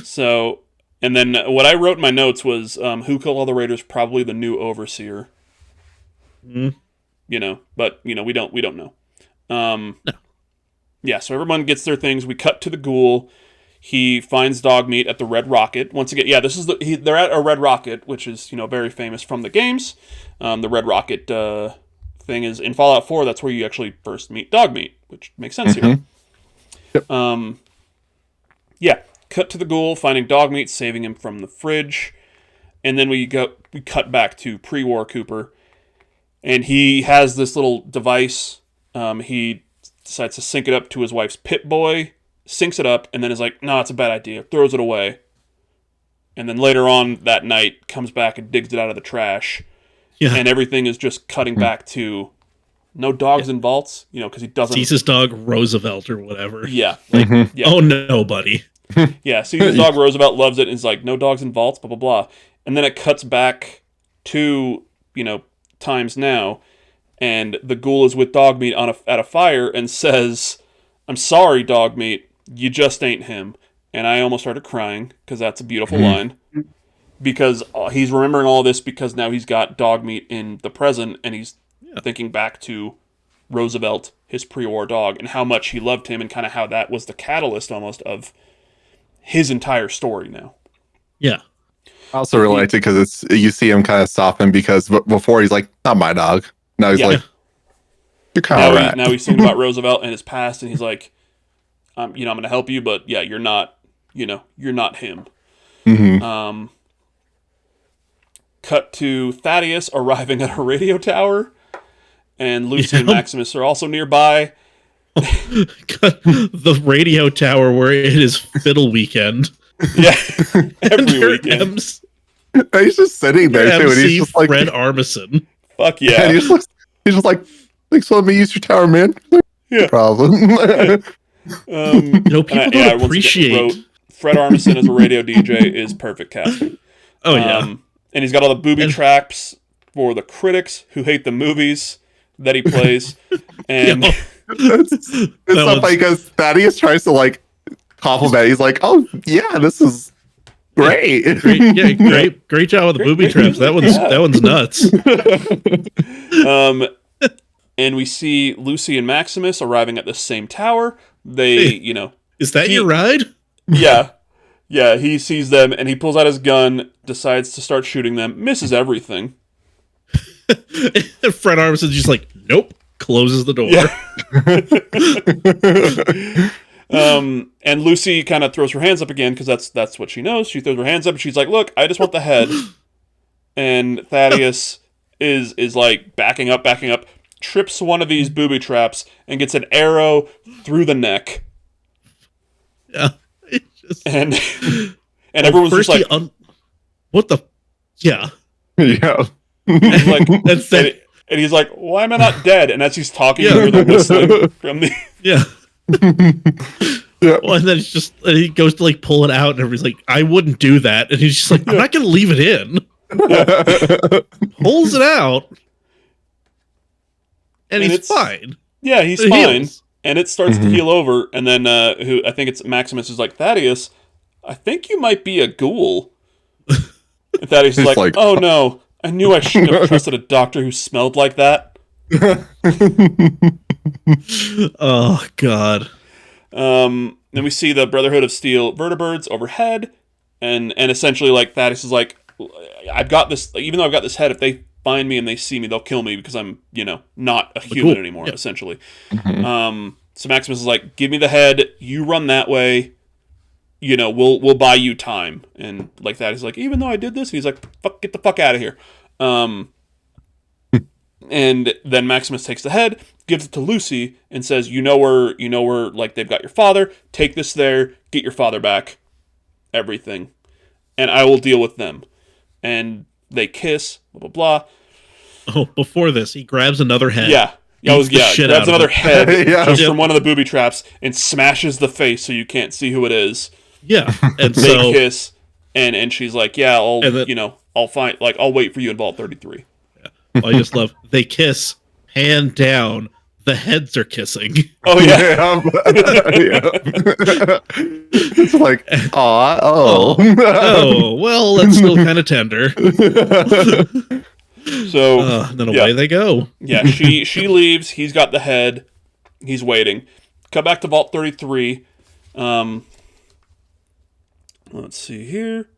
So, and then what I wrote in my notes was, who killed all the raiders? Probably the new overseer. But we don't know. No. Yeah, so everyone gets their things. We cut to the ghoul. He finds Dogmeat at the Red Rocket. Once again, this is they're at a Red Rocket, which is very famous from the games. The Red Rocket thing is in Fallout 4. That's where you actually first meet Dogmeat, which makes sense here. Yep. Cut to the ghoul, finding Dogmeat, saving him from the fridge, and then we cut back to pre-war Cooper, and he has this little device. He decides to sync it up to his wife's Pip-Boy, syncs it up, and then is like, no, it's a bad idea, throws it away. And then later on that night, comes back and digs it out of the trash. Yeah. And everything is just cutting back to no dogs in vaults, because he doesn't... Sees his dog Roosevelt or whatever. Yeah. Oh, no, buddy. Yeah, sees his dog Roosevelt, loves it, and is like, no dogs in vaults, blah, blah, blah. And then it cuts back to, times now, and the ghoul is with Dogmeat at a fire and says, I'm sorry, Dogmeat, you just ain't him. And I almost started crying, because that's a beautiful line. Because he's remembering all this because now he's got Dogmeat in the present, and he's thinking back to Roosevelt, his pre-war dog, and how much he loved him, and kind of how that was the catalyst almost of his entire story now. Yeah. I also really liked it because you see him kind of soften because before he's like, not my dog. Now he's like, you're kind of right. Now he's thinking about Roosevelt and his past, and he's like, I'm going to help you, but you're not, you're not him. Cut to Thaddeus arriving at a radio tower, and Lucy and Maximus are also nearby. The radio tower where it is fiddle weekend. Yeah, every weekend. He's just sitting there too, and he's just like Fred Armisen. Fuck yeah! And he's just like, thanks for letting me use your tower, man. No problem. People don't appreciate Fred Armisen as a radio DJ is perfect casting. Oh yeah, and he's got all the booby traps for the critics who hate the movies that he plays, and. It's not funny because Thaddeus tries to compliment. He's like, "Oh yeah, this is great. Great job with the booby traps. That one's nuts." And we see Lucy and Maximus arriving at the same tower. They, is that your ride? Yeah. He sees them and he pulls out his gun, decides to start shooting them, misses everything. Fred Armisen's just like, nope. Closes the door. Yeah. And Lucy kind of throws her hands up again because that's what she knows. She throws her hands up and she's like, "Look, I just want the head." And Thaddeus is like backing up, trips one of these booby traps and gets an arrow through the neck. Yeah. And everyone's just like, "What the?" Yeah. Yeah. Like that's it. And he's like, "Why am I not dead?" And as he's talking, you hear the whistling from the... Yeah. Yeah. Well, and then it's just he goes to like pull it out, and everybody's like, "I wouldn't do that," and he's just like, "I'm not gonna leave it in." Pulls it out, and he's fine. Yeah, he's It fine. heals. And it starts to heal over, and then who I think it's Maximus is like, Thaddeus, I think you might be a ghoul. And Thaddeus is like, oh no, I knew I shouldn't have trusted a doctor who smelled like that. Oh God. Then we see the Brotherhood of Steel vertibirds overhead, and essentially like Thaddeus is like, I've got this. Even though I've got this head, if they find me and they see me, they'll kill me because I'm not a human anymore. Yeah. Essentially. So Maximus is like, give me the head. You run that way. We'll buy you time. And like that, he's like, even though I did this, and he's like, get the fuck out of here. And then Maximus takes the head, gives it to Lucy, and says, you know where like they've got your father. Take this there, get your father back, everything, and I will deal with them. And they kiss, blah blah blah. Oh, before this, he grabs another head. Grabs another head just from one of the booby traps and smashes the face so you can't see who it is. Yeah, and they kiss, and she's like, yeah, I'll find, like, I'll wait for you in Vault 33. I just love they kiss, hand down, the heads are kissing. Oh yeah. It's like, oh, well, that's still kind of tender. So then away they go. Yeah, she leaves. He's got the head. He's waiting. Come back to Vault 33. Let's see here.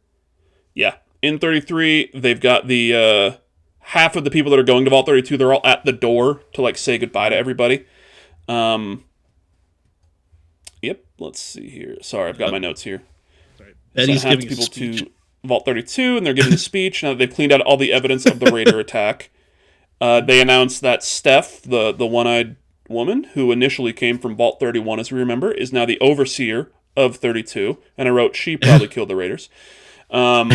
Yeah, in 33, they've got the half of the people that are going to Vault 32. They're all at the door to like say goodbye to everybody. Yep. Let's see here. Sorry, I've got my notes here. Right. Betty's so giving people a speech. to Vault 32, and they're giving a speech. Now that they've cleaned out all the evidence of the Raider attack, they announced that Steph, the one-eyed woman who initially came from Vault 31, as we remember, is now the overseer of 32. And I wrote, she probably killed the Raiders. And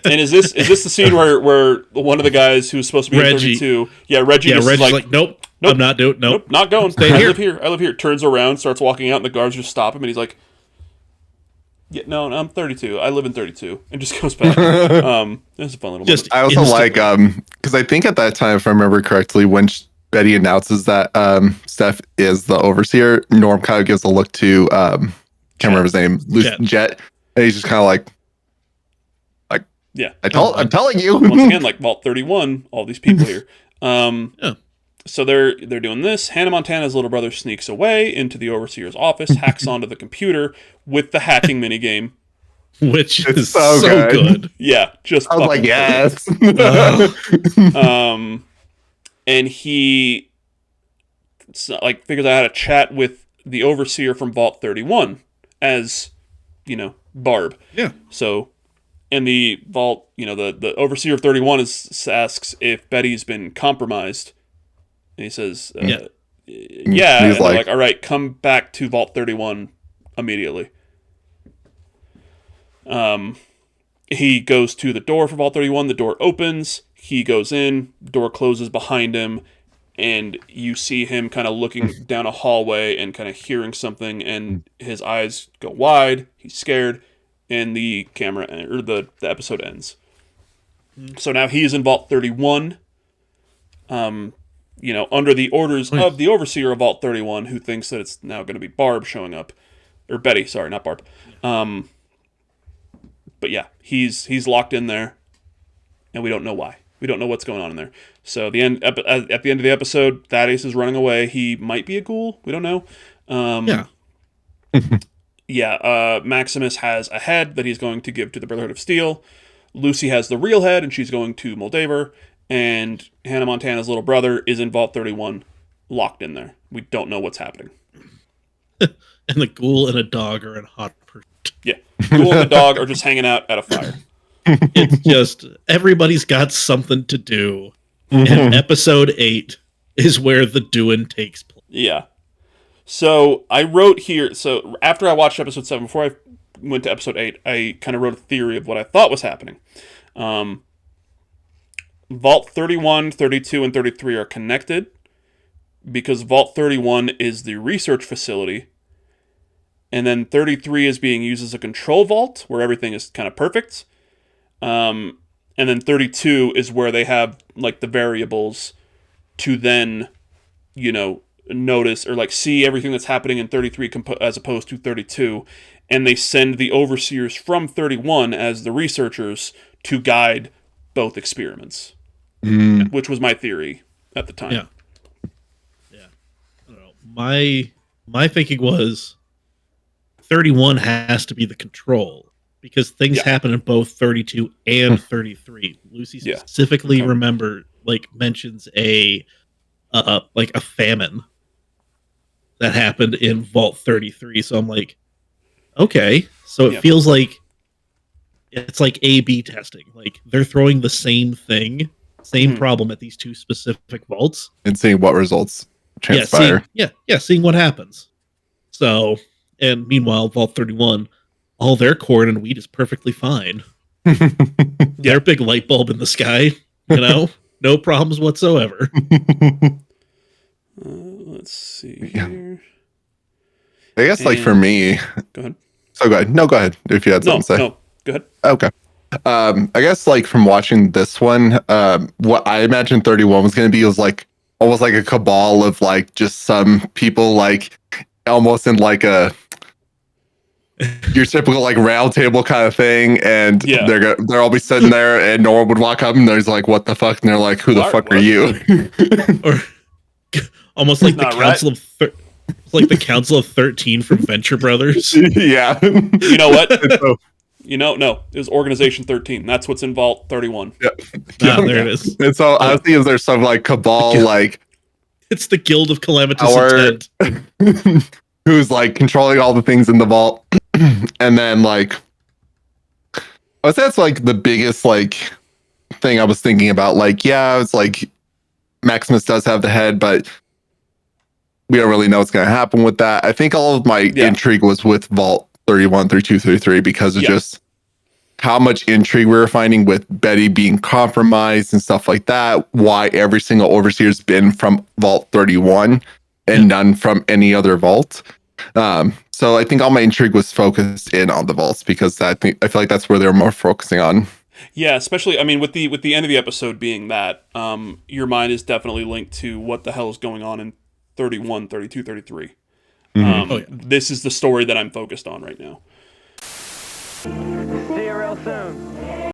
is this the scene where one of the guys who's supposed to be Reggie. in 32? Yeah, Reggie. Yeah, Reggie's like, nope, I'm not doing. Nope, not going. Stay here. I live here. Turns around, starts walking out, and the guards just stop him, and he's like, yeah, no, I'm 32. I live in 32, and just goes back. It's a fun little moment. I also like because I think at that time, if I remember correctly, when Betty announces that Steph is the overseer, Norm kind of gives a look to can't remember his name, Jet, and he's just kind of like, yeah, I'm telling you. Once again, like Vault 31, all these people here. Yeah. So they're doing this. Hannah Montana's little brother sneaks away into the overseer's office, hacks onto the computer with the hacking minigame, which is so good. Yeah, just I was like, yes. And he like figures out how to chat with the overseer from Vault 31 as Barb. Yeah. So. And the vault, the overseer of 31 asks if Betty's been compromised. And he says, yeah. And they're like, all right, come back to Vault 31 immediately. He goes to the door for Vault 31. The door opens. He goes in. The door closes behind him. And you see him kind of looking down a hallway and kind of hearing something. And his eyes go wide. He's scared. And the camera or the episode ends. So now he is in Vault 31. Under the orders of the overseer of Vault 31, who thinks that it's now going to be Barb showing up, or Betty. Sorry, not Barb. But yeah, he's locked in there, and we don't know why. We don't know what's going on in there. So at the end of the episode, Thaddeus is running away. He might be a ghoul. We don't know. Yeah. Yeah, Maximus has a head that he's going to give to the Brotherhood of Steel. Lucy has the real head, and she's going to Moldaver. And Hannah Montana's little brother is in Vault 31, locked in there. We don't know what's happening. And the ghoul and a dog are in hot pursuit. Yeah, the ghoul and the dog are just hanging out at a fire. It's just, everybody's got something to do. And episode 8 is where the doing takes place. Yeah. So I wrote here, so after I watched episode 7, before I went to episode 8, I kind of wrote a theory of what I thought was happening. Vault 31, 32, and 33 are connected. because Vault 31 is the research facility, and then 33 is being used as a control vault where everything is kind of perfect. And then 32 is where they have like the variables to then, notice or like see everything that's happening in 33 as opposed to 32. And they send the overseers from 31 as the researchers to guide both experiments, which was my theory at the time. Yeah. I don't know. My thinking was 31 has to be the control because things happen in both 32 and 33. Lucy specifically mentions a famine that happened in Vault 33. So I'm like, okay, so it feels like it's like A/B testing. Like they're throwing the same thing, same problem at these two specific vaults and seeing what results transpire. Seeing what happens. So, and meanwhile, Vault 31, all their corn and wheat is perfectly fine. Their big light bulb in the sky, no problems whatsoever. Let's see here. I guess, for me... Go ahead. So go ahead. No, go ahead, if you had something to say. No, go ahead. Okay. I guess, from watching this one, what I imagined 31 was going to be was, almost like a cabal of, just some people, almost in, a... your typical round table kind of thing, and they're all be sitting there, and no one would walk up, and there's what the fuck, and they're like, who the fuck are you? Or almost like the council the Council of 13 from Venture Brothers. Yeah. You know what? No, it was Organization 13. That's what's in Vault 31. Yeah. There it is. And so I was thinking there's some cabal it's the Guild of Calamitous Intent. Who's controlling all the things in the vault. And then I would say that's the biggest thing I was thinking about. It's Maximus does have the head, but we don't really know what's going to happen with that. I think all of my intrigue was with Vault 31, 32, 33 because of just how much intrigue we were finding with Betty being compromised and stuff like that. Why every single overseer's been from Vault 31 and none from any other vault. So I think all my intrigue was focused in on the vaults because I feel like that's where they're more focusing on. Yeah, especially with the end of the episode being that your mind is definitely linked to what the hell is going on in 31, 32, 33. This is the story that I'm focused on right now. See you real soon.